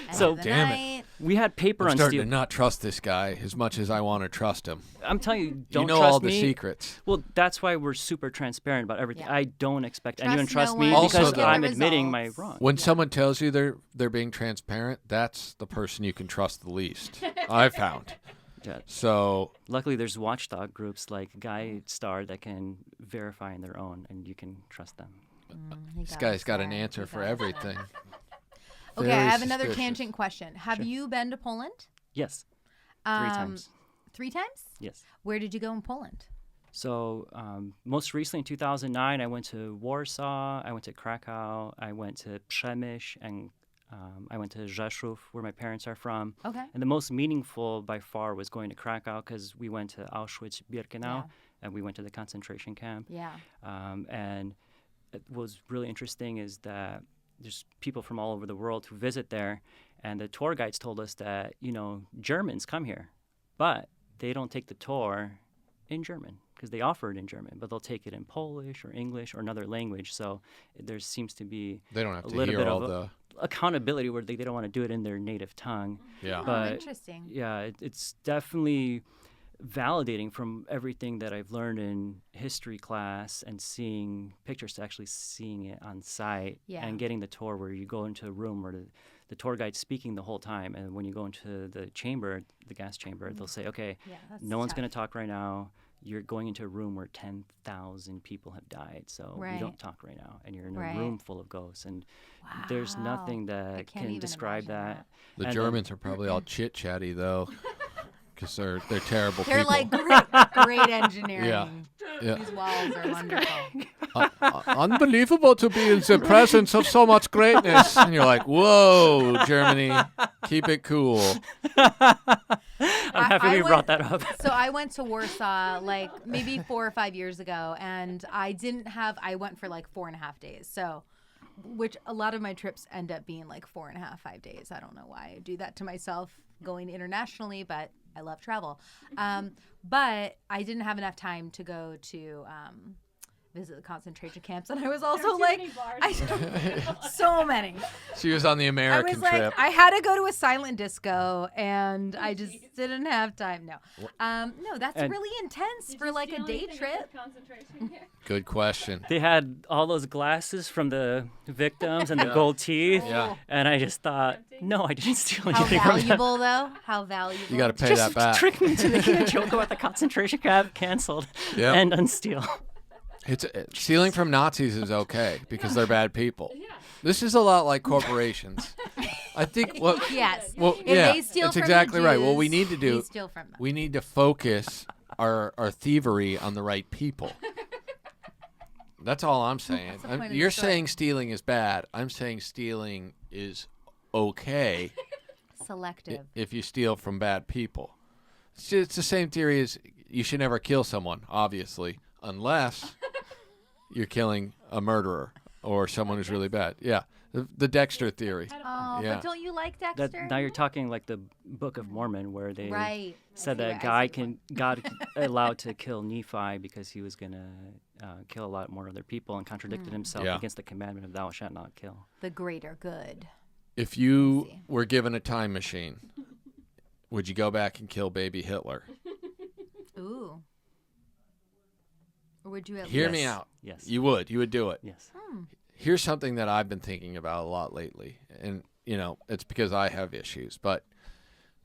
End so- of the Damn it. night. We had paper I'm on starting steel. to not trust this guy as much as I want to trust him. I'm telling you, don't You know trust all the me. secrets. Well, that's why we're super transparent about everything. Yeah. I don't expect Trust anyone to trust no me one, Also, because get the I'm admitting my results. wrong. When Yeah. someone tells you they're being transparent, that's the person you can trust the least. I've found. Yeah. So Luckily, there's watchdog groups like Guy Star that can verify on their own, and you can trust them. He this got guy's us got an there. answer He for got us there. everything. Okay, I Very have another suspicious. tangent question. Have you been to Poland? Yes, 3 times. 3 times? Yes. Where did you go in Poland? So most recently in 2009, I went to Warsaw, I went to Krakow, I went to Przemyśl, and I went to Rzeszów, where my parents are from. Okay. And the most meaningful by far was going to Krakow because we went to Auschwitz-Birkenau, Yeah. and we went to the concentration camp. Yeah. And what was really interesting is that there's people from all over the world who visit there, and the tour guides told us that, Germans come here, but they don't take the tour in German because they offer it in German, but they'll take it in Polish or English or another language. So there seems to be They don't have a to little hear bit all of the. accountability where they don't want to do it in their native tongue. Yeah. Oh, But interesting. yeah, it's definitely validating from everything that I've learned in history class and seeing pictures to actually seeing it on site Yeah. and getting the tour where you go into a room where the tour guide's speaking the whole time. And when you go into the chamber, the gas chamber, they'll say, okay, Yeah, that's no one's tough. going to talk right now. You're going into a room where 10,000 people have died. So we Right. don't talk right now. And you're in a Right. room full of ghosts. And there's nothing Wow. I that can't can even describe imagine that. The And then- Germans are probably all chit chatty though, because they're terrible They're people. like great engineering. Yeah. These walls are wonderful. Unbelievable to be in the presence of so much greatness. And you're like, whoa, Germany, keep it cool. I'm happy I we went- brought that up. So I went to Warsaw like maybe 4 or 5 years ago, and I went for like 4.5 days. So, which a lot of my trips end up being like 4.5, 5 days. I don't know why I do that to myself going internationally, but I love travel. But I didn't have enough time to go to visit the concentration camps, and I was also like, so many. She was on the I American was like, trip. I had to go to a silent disco, and I just didn't have time. No, no, that's And- really intense for like a day trip. Good question. They had all those glasses from the victims and the gold teeth. Yeah. And I just thought, no, I didn't steal How anything from them. valuable, though? How valuable? You got to pay Just that back. tricked me into making a joke about the concentration camp, canceled, Yep. and Unsteal. Stealing from Nazis is okay because they're bad people. This is a lot like corporations. I think what. Yes. Well, If yeah, they steal it's from exactly the right. What we Jews, need to do, we steal from them. we need to focus our thievery on the right people. That's all I'm saying. That's the point of the You're story. saying stealing is bad. I'm saying stealing is okay Selective. if you steal from bad people. It's the same theory as you should never kill someone, obviously, unless you're killing a murderer or someone who's really bad. Yeah, the Dexter theory. Oh, Yeah. but don't you like Dexter? That, now you're talking like the Book of Mormon, where they Right. said I see that what- I see God allowed to kill Nephi because he was going to kill a lot more other people and contradicted himself Yeah. against the commandment of thou shalt not kill. the greater good. If you see. were given a time machine, would you go back and kill baby Hitler? Ooh. Or would you at Hear least? me out. Yes. You would do it. Yes. Here's something that I've been thinking about a lot lately, and it's because I have issues. But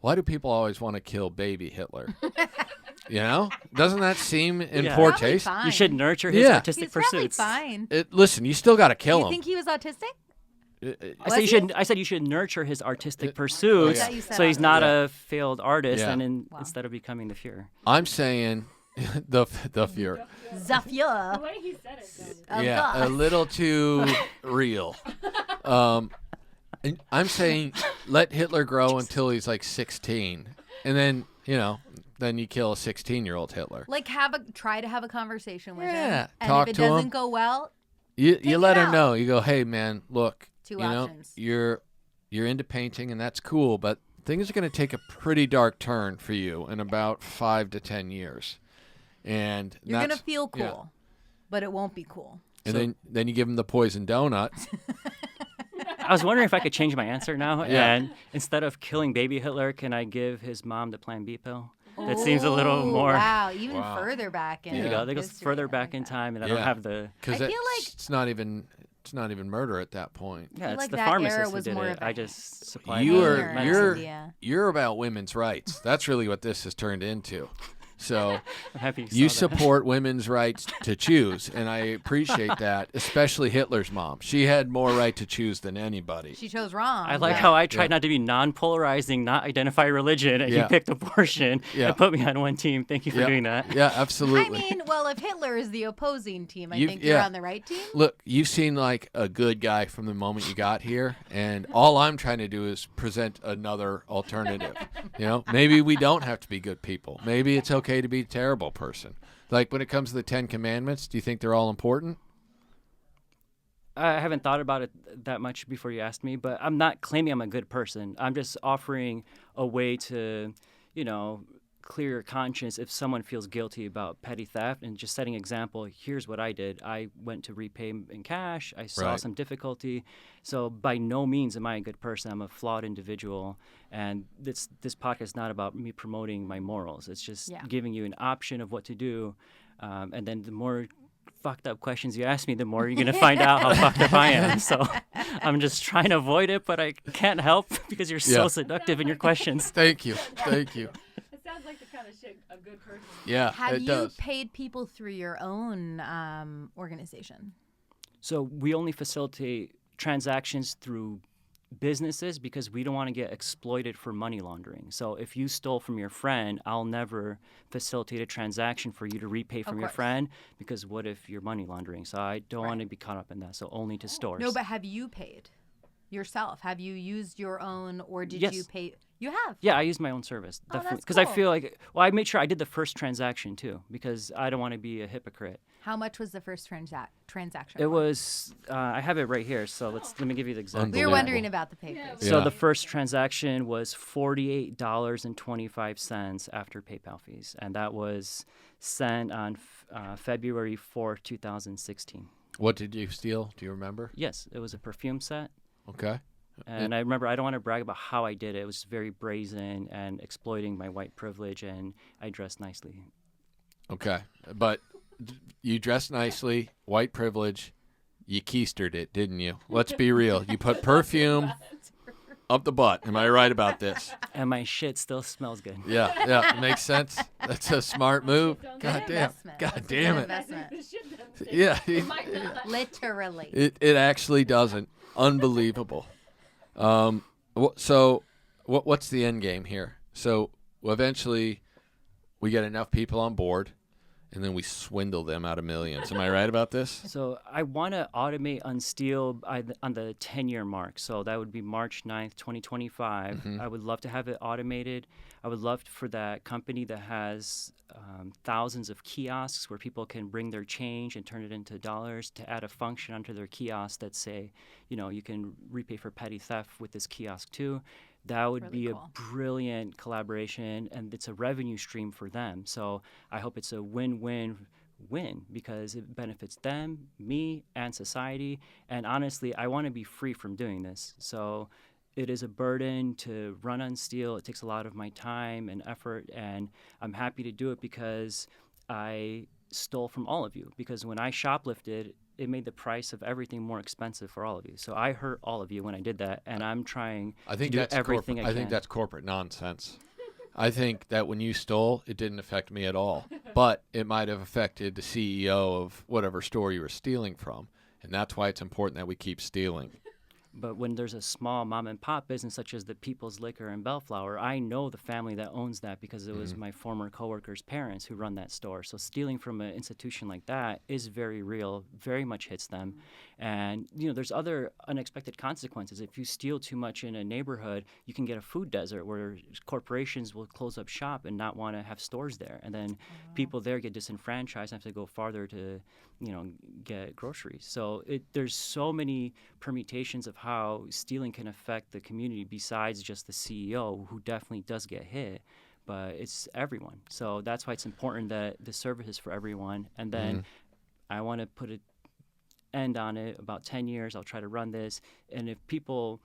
why do people always want to kill baby Hitler? Doesn't that seem in Yeah. poor Probably taste? fine. You should nurture his Yeah. artistic He's probably pursuits. fine. Listen, you still got to kill You him. think he was autistic? I said you should nurture his artistic pursuits, yeah. I thought you said so he's not Yeah. a failed artist, Yeah. and Wow. instead of becoming the Fuhrer. I'm saying the Fuhrer. Zafia. The way he said it, sounded- Oh, Yeah, God. a little too real. And I'm saying let Hitler grow until he's like 16, and then then you kill a 16-year-old Hitler. Like try to have a conversation with Yeah, him, and talk if it to him. doesn't go well, You Take let it him out. know. You go, hey man, look, Two options. you're into painting, and that's cool, but things are going to take a pretty dark turn for you in about 5 to 10 years, and you're gonna that's- feel cool, yeah. but it won't be cool. And So- then you give him the poison donut. I was wondering if I could change my answer now, Yeah. and instead of killing baby Hitler, can I give his mom the Plan B pill? That seems a little Ooh, more. Wow, even Wow. further back in. There you go. That goes history. further I back like in that. time, and I Yeah. don't have the. Because I feel like- it's not even murder at that point. Yeah, feel it's like the that era pharmacist who was did more it. of a I just supplied You the are Ignorance, medicine. yeah. you're about women's rights. That's really what this has turned into. So I'm happy you saw that. support women's rights to choose, and I appreciate that, especially Hitler's mom. She had more right to choose than anybody. She chose wrong. I like but- how I tried Yeah. not to be non-polarizing, not identify religion, and Yeah. you picked abortion Yeah. and put me on one team. Thank you for Yeah. doing that. Yeah, I absolutely. mean, well, if Hitler is the opposing team, I You've- think you're yeah. on the right team. Look, you've seen like a good guy from the moment you got here, and all I'm trying to do is present another alternative. Maybe we don't have to be good people. Maybe it's okay to be a terrible person. Like when it comes to the 10 Commandments, do you think they're all important? I haven't thought about it that much before you asked me, but I'm not claiming I'm a good person. I'm just offering a way to, clear your conscience if someone feels guilty about petty theft, and just setting example. Here's what I did. I went to repay in cash. I saw Right. some difficulty. So by no means am I a good person. I'm a flawed individual. And this podcast is not about me promoting my morals. It's just Yeah. giving you an option of what to do. And then the more fucked up questions you ask me, the more you're going to find out how fucked up I am. So I'm just trying to avoid it, but I can't help because you're so Yeah. seductive in your questions. Thank you. Thank you. It sounds like the kind of shit a good person. Yeah, Have it you does. paid people through your own organization? So we only facilitate transactions through businesses because we don't want to get exploited for money laundering. So if you stole from your friend, I'll never facilitate a transaction for you to repay from your course. friend, because what if you're money laundering? So I don't want Right. to be caught up in that. So only to stores. No, but have you paid yourself? Have you used your own, or did Yes. you pay? You have. Yeah, I use my own service. Oh, that's Because I cool. feel like, I made sure I did the first transaction too, because I don't want to be a hypocrite. How much was the first transaction? It for? was, I have it right here, so let me give you the exact. We were Unbelievable. wondering about the papers. So Yeah. the first transaction was $48.25 after PayPal fees, and that was sent on February 4th, 2016. What did you steal? Do you remember? Yes, it was a perfume set, Okay. and I remember, I don't want to brag about how I did it. It was very brazen and exploiting my white privilege, and I dressed nicely. Okay. But you dressed nicely, white privilege. You keistered it, didn't you? Let's be real. You put perfume up the butt. Am I right about this? And my shit still smells good. Yeah. Makes sense. That's a smart move. God damn. Investment. God That's a damn good it. investment. This shit doesn't Yeah. it might not. Literally. It actually doesn't. Unbelievable. So what's the end game here? So eventually we get enough people on board, and then we swindle them out of millions. Am I right about this? So I want to automate Unsteal on the 10-year mark. So that would be March 9th, 2025. Mm-hmm. I would love to have it automated. I would love for that company that has thousands of kiosks where people can bring their change and turn it into dollars to add a function onto their kiosk that say, you can repay for petty theft with this kiosk too. That would Really be cool. a brilliant collaboration, and it's a revenue stream for them. So I hope it's a win-win-win because it benefits them, me, and society. And honestly, I want to be free from doing this. So it is a burden to run Unsteal. It takes a lot of my time and effort, and I'm happy to do it because I stole from all of you. Because when I shoplifted, it made the price of everything more expensive for all of you. So I hurt all of you when I did that, and I'm trying I think to do that's everything corporate. I I can. think that's corporate nonsense. I think that when you stole, it didn't affect me at all, but it might have affected the CEO of whatever store you were stealing from, and that's why it's important that we keep stealing. But when there's a small mom and pop business such as the People's Liquor in Bellflower, I know the family that owns that because it was my former coworkers' parents who run that store. So stealing from an institution like that is very real, very much hits them. And, there's other unexpected consequences. If you steal too much in a neighborhood, you can get a food desert where corporations will close up shop and not want to have stores there. And then people there get disenfranchised and have to go farther to, get groceries. So there's so many permutations of how stealing can affect the community besides just the CEO, who definitely does get hit, but it's everyone. So that's why it's important that the service is for everyone. And then I want to put an end on it. About 10 years, I'll try to run this. And if people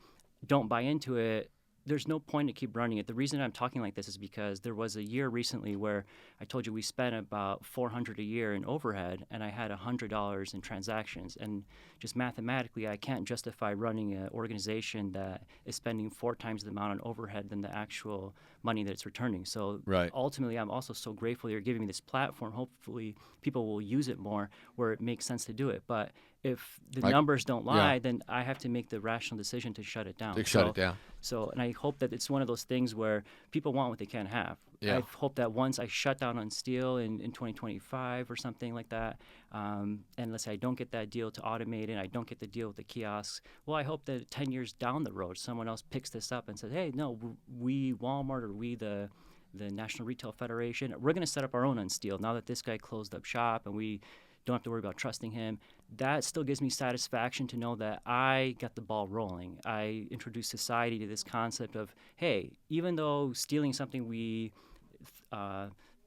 don't buy into it, there's no point to keep running it. The reason I'm talking like this is because there was a year recently where I told you we spent about $400 a year in overhead, and I had $100 in transactions. And just mathematically, I can't justify running an organization that is spending 4 times the amount on overhead than the actual money that it's returning. So ultimately, I'm also so grateful you're giving me this platform. Hopefully, people will use it more where it makes sense to do it. But if the numbers don't lie, then I have to make the rational decision to shut it down. Shut it down. So, and I hope that it's one of those things where people want what they can't have. Yeah. I hope that once I shut down Unsteal in 2025 or something like that, and let's say I don't get that deal to automate it, I don't get the deal with the kiosks, well, I hope that 10 years down the road, someone else picks this up and says, hey, no, we, Walmart, or we, the National Retail Federation, we're going to set up our own Unsteal now that this guy closed up shop and we don't have to worry about trusting him. That still gives me satisfaction to know that I got the ball rolling. I introduced society to this concept of, hey, even though stealing something we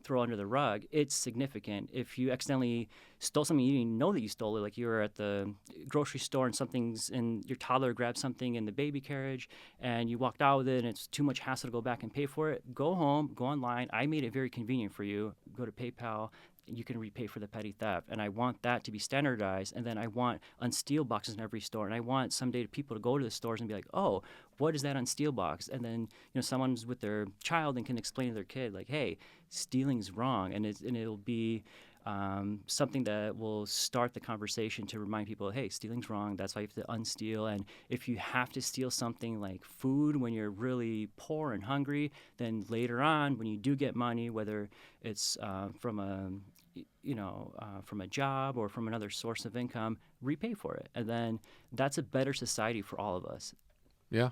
throw under the rug, it's significant. If you accidentally stole something, you didn't even know that you stole it, like you were at the grocery store and your toddler grabbed something in the baby carriage and you walked out with it and it's too much hassle to go back and pay for it, go home, go online. I made it very convenient for you. Go to PayPal. You can repay for the petty theft. And I want that to be standardized. And then I want Unsteal boxes in every store. And I want someday people to go to the stores and be like, oh, what is that Unsteal box? And then, someone's with their child and can explain to their kid, like, hey, stealing's wrong. And it'll be something that will start the conversation to remind people, hey, stealing's wrong. That's why you have to unsteal. And if you have to steal something like food when you're really poor and hungry, then later on, when you do get money, whether it's from a job or from another source of income, repay for it. And then that's a better society for all of us. Yeah.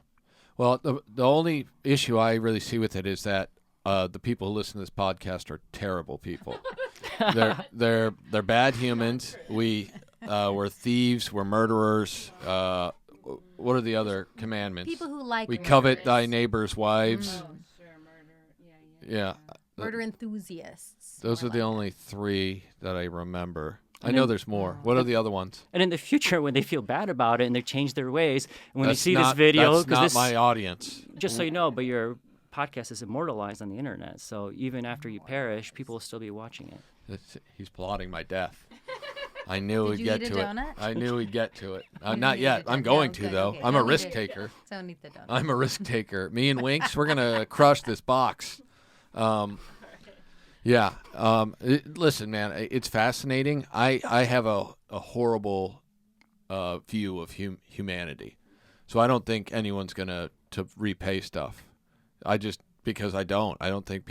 Well, the only issue I really see with it is that the people who listen to this podcast are terrible people. They're bad humans. We're thieves. We're murderers. What are the other commandments? People who like we murders. covet thy neighbor's wives. Sure, murder. Yeah. Murder enthusiasts. Those are more the like only 3 that I remember. I And know then- there's more. What are the other ones? And in the future, when they feel bad about it and they change their ways, and when That's they see not, this video, that's not my audience. just so you know, but your podcast is immortalized on the internet. So even after you perish, people will still be watching it. He's plotting my death. I knew Did he'd you get eat a to it. donut? I knew he'd get to it. You Not didn't yet. eat a I'm donut. going No, to, good, though. okay. I'm a Don't eat risk it. taker. Don't eat the donut. I'm a risk taker. Me and Winks, we're going to crush this box. Listen, man, it's fascinating. I have a horrible view of humanity. So I don't think anyone's going to repay stuff. Because I don't think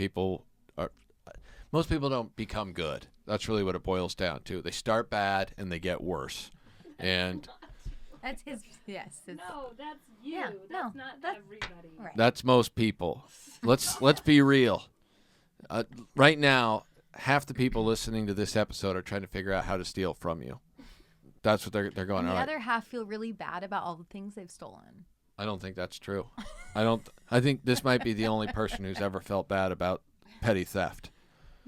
most people don't become good. That's really what it boils down to. They start bad and they get worse. And That's his. Yes. No, that's you. Yeah, that's no, not that's- everybody. Right. that's most people. Let's be real. Right now, half the people listening to this episode are trying to figure out how to steal from you. That's what they're going. And the All right. other half feel really bad about all the things they've stolen. I don't think that's true. I think this might be the only person who's ever felt bad about petty theft.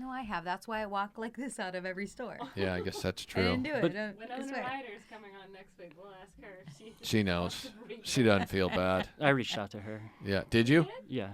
No, I have. That's why I walk like this out of every store. Yeah, I guess that's I true. didn't do it. But- I When swear. Ryder's coming on next week, we'll ask her. She knows. She doesn't feel bad. I reached out to her. Yeah. Did you? Yeah,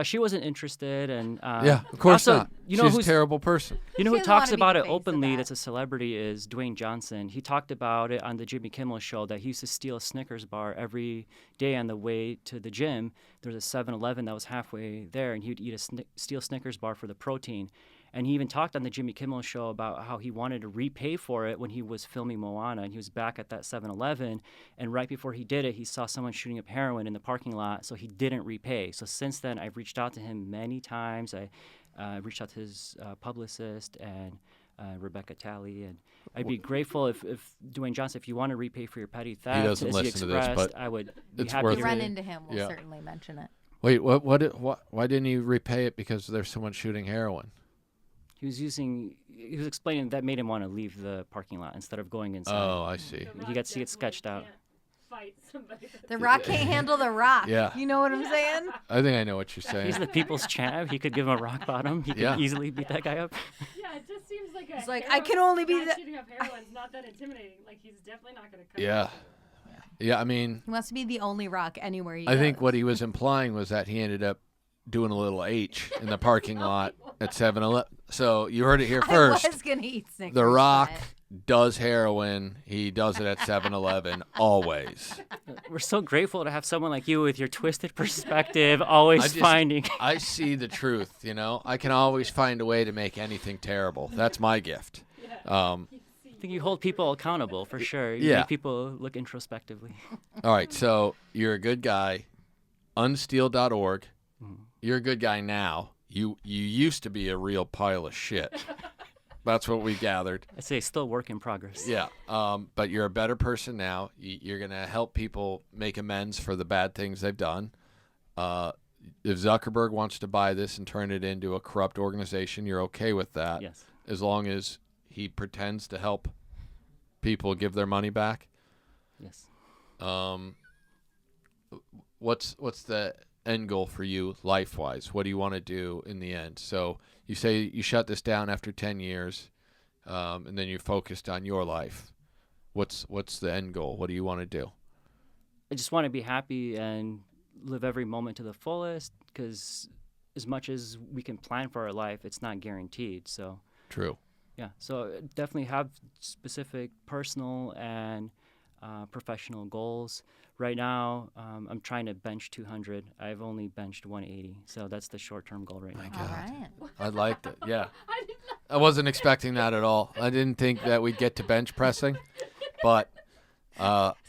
she wasn't interested, and Yeah, of course also, not. You know She's who's a terrible person. You know She who doesn't wanna talks be about the it face of openly that. that's a celebrity is Dwayne Johnson. He talked about it on the Jimmy Kimmel show that he used to steal a Snickers bar every day on the way to the gym. There was a 7-Eleven that was halfway there, and he would steal Snickers bar for the protein. And he even talked on the Jimmy Kimmel show about how he wanted to repay for it when he was filming Moana, and he was back at that 7-Eleven. And right before he did it, he saw someone shooting up heroin in the parking lot, so he didn't repay. So since then, I've reached out to him many times. I reached out to his publicist and Rebecca Talley, and I'd be grateful if Dwayne Johnson, if you want to repay for your petty theft, doesn't as he listen to this, expressed, but I would be it's happy worth If to we run into him, we'll Yeah. certainly mention it. Wait, why didn't you repay it because there's someone shooting heroin? He was explaining that made him want to leave the parking lot instead of going inside. Oh, I see. He got to see it sketched out. Fight somebody. The Rock can't handle the Rock. Yeah. You know what I'm saying? I think I know what you're saying. He's the people's champ. He could give him a rock bottom. He could easily beat that guy up. Yeah, it just seems like It's like, I can only be the. shooting up heroin's not that intimidating. Like he's definitely not going to cut. Yeah. Yeah, I mean, He wants to be the only Rock anywhere he I goes. think what he was implying was that he ended up doing a little H in the parking lot at 7-Eleven. So you heard it here first. I was gonna eat Snickers. The Rock but- does heroin. He does it at 7-Eleven always. We're so grateful to have someone like you with your twisted perspective, always finding. I see the truth, you know. I can always find a way to make anything terrible. That's my gift. I think you hold people accountable for sure. You Yeah. make people look introspectively. All right, so you're a good guy. Unsteal.org. You're a good guy now. You used to be a real pile of shit. That's what we gathered. I'd say still work in progress. Yeah, but you're a better person now. You're going to help people make amends for the bad things they've done. If Zuckerberg wants to buy this and turn it into a corrupt organization, you're okay with that. Yes. As long as he pretends to help people give their money back. Yes. What's the end goal for you life-wise? What do you want to do in the end? So you say you shut this down after 10 years, and then you're focused on your life. What's the end goal? What do you want to do? I just want to be happy and live every moment to the fullest, because as much as we can plan for our life, it's not guaranteed. So True. yeah, so definitely have specific personal and professional goals. Right now, I'm trying to bench 200. I've only benched 180, so that's the short-term goal right now. My All God. right. I liked it. Yeah. I wasn't expecting that at all. I didn't think that we'd get to bench pressing, but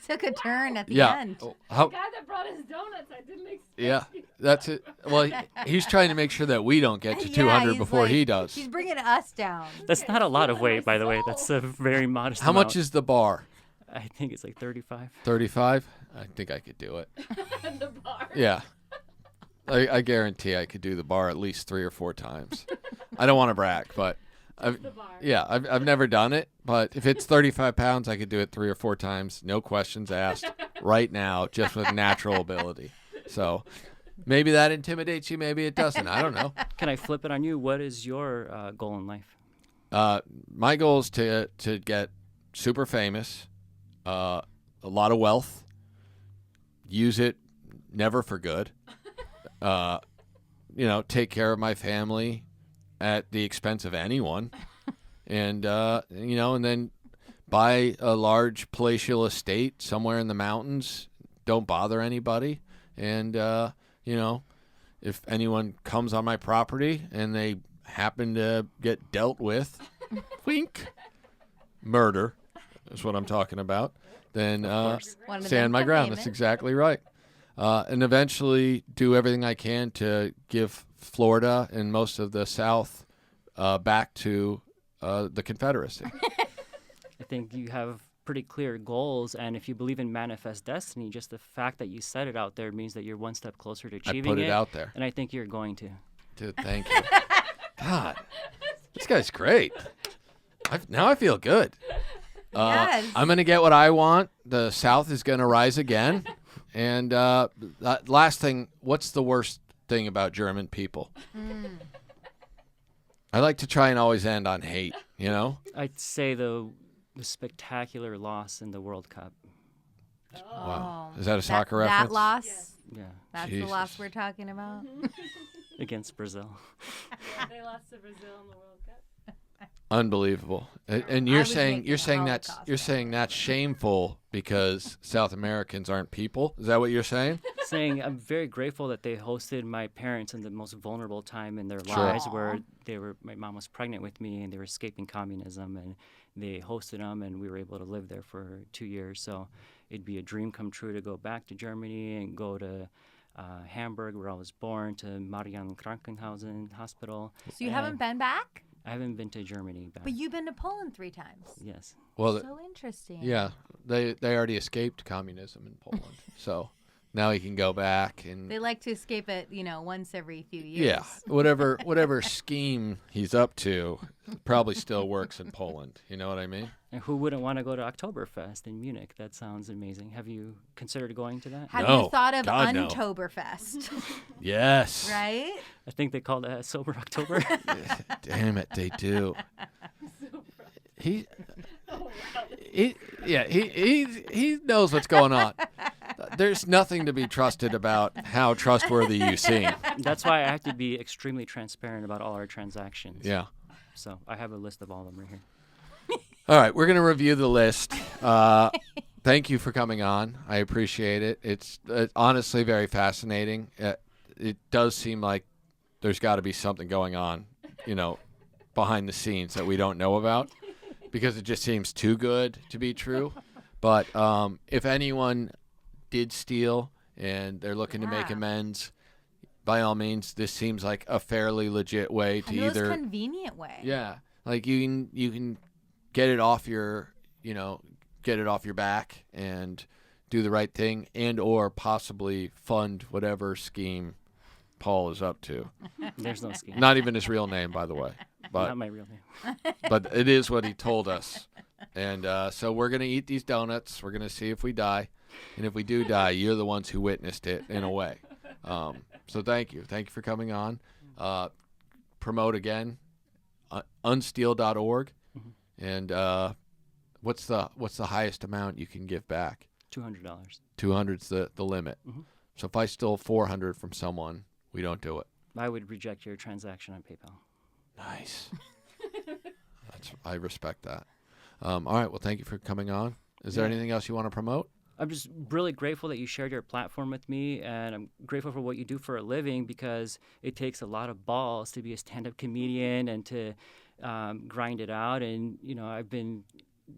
Took a turn at the yeah. end. How, The guy that brought his donuts, I didn't expect. yeah, that's it. Well, he's trying to make sure that we don't get to Yeah, 200 he's before like- he does. He's bringing us down. That's not a lot of weight, by the way. That's a very modest How amount. much is the bar? I think it's like 35. 35? I think I could do it. The bar. Yeah. I guarantee I could do the bar at least 3 or 4 times. I don't want to brag, but The bar. I've never done it. But if it's 35 pounds, I could do it 3 or 4 times, no questions asked, right now, just with natural ability. So maybe that intimidates you, maybe it doesn't. I don't know. Can I flip it on you? What is your goal in life? My goal is to get super famous, a lot of wealth, use it never for good, take care of my family at the expense of anyone, and and then buy a large palatial estate somewhere in the mountains. Don't bother anybody, and if anyone comes on my property and they happen to get dealt with, wink, murder is what I'm talking about, then One of stand them my for ground. payment. That's exactly right. And eventually do everything I can to give Florida and most of the South back to the Confederacy. I think you have pretty clear goals, and if you believe in manifest destiny, just the fact that you said it out there means that you're one step closer to I achieving put it out there. And I think you're going to. Dude, thank you. God, this guy's great. Now I feel good. Yes. I'm going to get what I want. The South is going to rise again. And last thing, what's the worst thing about German people? I like to try and always end on hate, I'd say the spectacular loss in the World Cup. Wow. Oh, Is that a soccer reference? That loss. Yes. Yeah, That's Jesus. the loss we're talking about. against Brazil. Yeah, they lost to Brazil in the World Cup. Unbelievable. And I you're was saying making you're a saying Holocaust that's shameful because South Americans aren't people. Is that what you're saying? Saying I'm very grateful that they hosted my parents in the most vulnerable time in their Sure. lives, where my mom was pregnant with me and they were escaping communism, and they hosted them, and we were able to live there for 2 years. So it'd be a dream come true to go back to Germany and go to Hamburg, where I was born, to Marian Krankenhausen Hospital. So you haven't been back? I haven't been to Germany back. But you've been to Poland 3 times. Yes. Well, So interesting. yeah, they already escaped communism in Poland, so now he can go back and They like to escape it, once every few years. yeah, whatever scheme he's up to probably still works in Poland. You know what I mean? And who wouldn't want to go to Oktoberfest in Munich? That sounds amazing. Have you considered going to that? Have No, you thought of God, no. Untoberfest? Yes. Right? I think they call that Sober October. Damn it, they do. He knows what's going on. There's nothing to be trusted about how trustworthy you seem. That's why I have to be extremely transparent about all our transactions. Yeah. So I have a list of all of them right here. All right, we're going to review the list. Thank you for coming on. I appreciate it. It's honestly very fascinating. It does seem like there's got to be something going on, behind the scenes that we don't know about, because it just seems too good to be true. But if anyone did steal and they're looking to make Yeah. amends, by all means, this seems like a fairly legit way to The most either convenient way. yeah, like you can get it off your back and do the right thing, and or possibly fund whatever scheme Paul is up to. There's no scheme. Not even his real name, by the way, but Not my real name. but it is what he told us. And so we're gonna eat these donuts. We're gonna see if we die, and if we do die, you're the ones who witnessed it in a way. So thank you for coming on. Promote again, unsteal.org. And what's the highest amount you can give back? $200. 200's the limit. Mhm. So if I stole 400 from someone, we don't do it. I would reject your transaction on PayPal. Nice. I respect that. All right. Well, thank you for coming on. Is there Yeah. anything else you want to promote? I'm just really grateful that you shared your platform with me, and I'm grateful for what you do for a living, because it takes a lot of balls to be a stand-up comedian and to grind it out. And I've been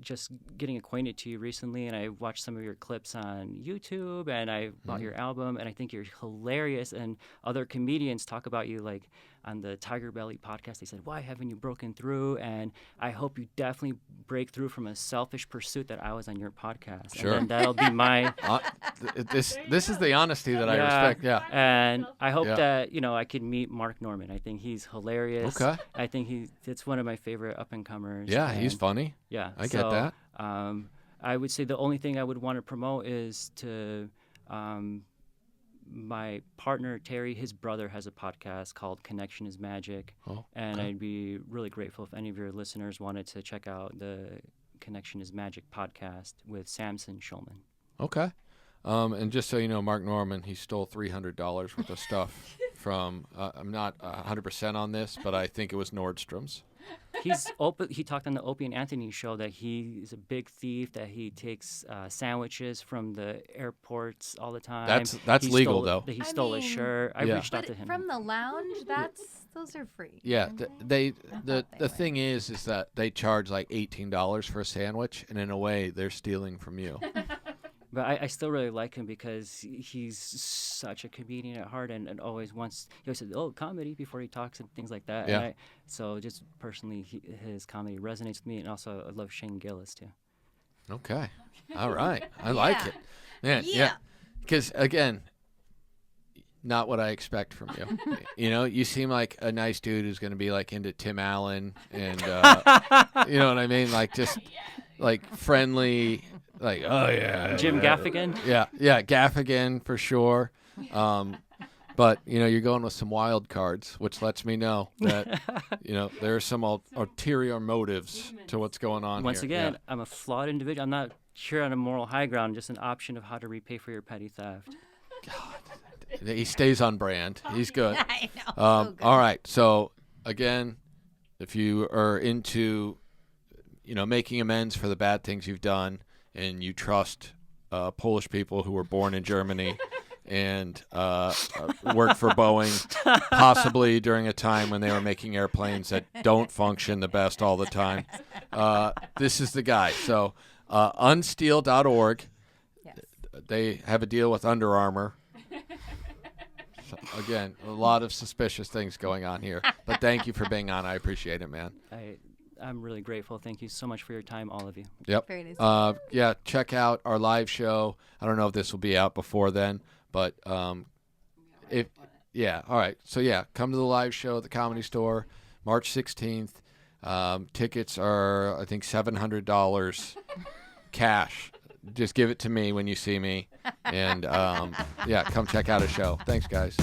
just getting acquainted to you recently, and I watched some of your clips on YouTube, and I bought your album, and I think you're hilarious. And other comedians talk about you, like on the Tiger Belly podcast, they said, "Why haven't you broken through?" And I hope you definitely break through from a selfish pursuit that I was on your podcast. Sure. And then that'll be my This is the honesty that I respect. Yeah. And I hope Yeah. that I can meet Mark Norman. I think he's hilarious. Okay. I think it's one of my favorite up and comers. Yeah, he's funny. Yeah, I get that. I would say the only thing I would want to promote is to my partner Terry. His brother has a podcast called Connection is Magic, Oh, and okay. I'd be really grateful if any of your listeners wanted to check out the Connection is Magic podcast with Samson Schulman. Okay. And just so you know, Mark Norman, he stole $300 worth of stuff from, I'm not 100% on this, but I think it was Nordstrom's. He talked on the Opie and Anthony show that he's a big thief, that he takes sandwiches from the airports all the time. That's He legal, stole- though. That he I stole a mean- shirt. I Yeah. reached out But to him. from the lounge, those are free. Yeah, the they thing is that they charge like $18 for a sandwich, and in a way, they're stealing from you. But I still really like him because he's such a comedian at heart, and always he always says, "Oh, comedy," before he talks and things like that. Yeah. And so just personally, his comedy resonates with me, and also I love Shane Gillis too. Okay, all right, I like Yeah. it. Man, Yeah. because again, not what I expect from you. You seem like a nice dude who's going to be like into Tim Allen, and you know what I mean, like just like friendly. Like, oh yeah, Jim Gaffigan. Yeah, Gaffigan for sure. But you're going with some wild cards, which lets me know that there are some ulterior motives to what's going on. Once here. again, I'm a flawed individual. I'm not here on a moral high ground. Just an option of how to repay for your petty theft. Yeah. He stays on brand. He's good. I know. So good. All right. So again, if you are into making amends for the bad things you've done, and you trust Polish people who were born in Germany and worked for Boeing, possibly during a time when they were making airplanes that don't function the best all the time. This is the guy. So unsteal.org. Yes. They have a deal with Under Armour. So, again, a lot of suspicious things going on here. But thank you for being on. I appreciate it, man. I'm really grateful. Thank you so much for your time, all of you. Yep. Very nice. Yeah, check out our live show. I don't know if this will be out before then, but if yeah, all right. So yeah, come to the live show at the Comedy Store, March 16th. Tickets are I think $700 cash. Just give it to me when you see me, and yeah, come check out a show. Thanks, guys.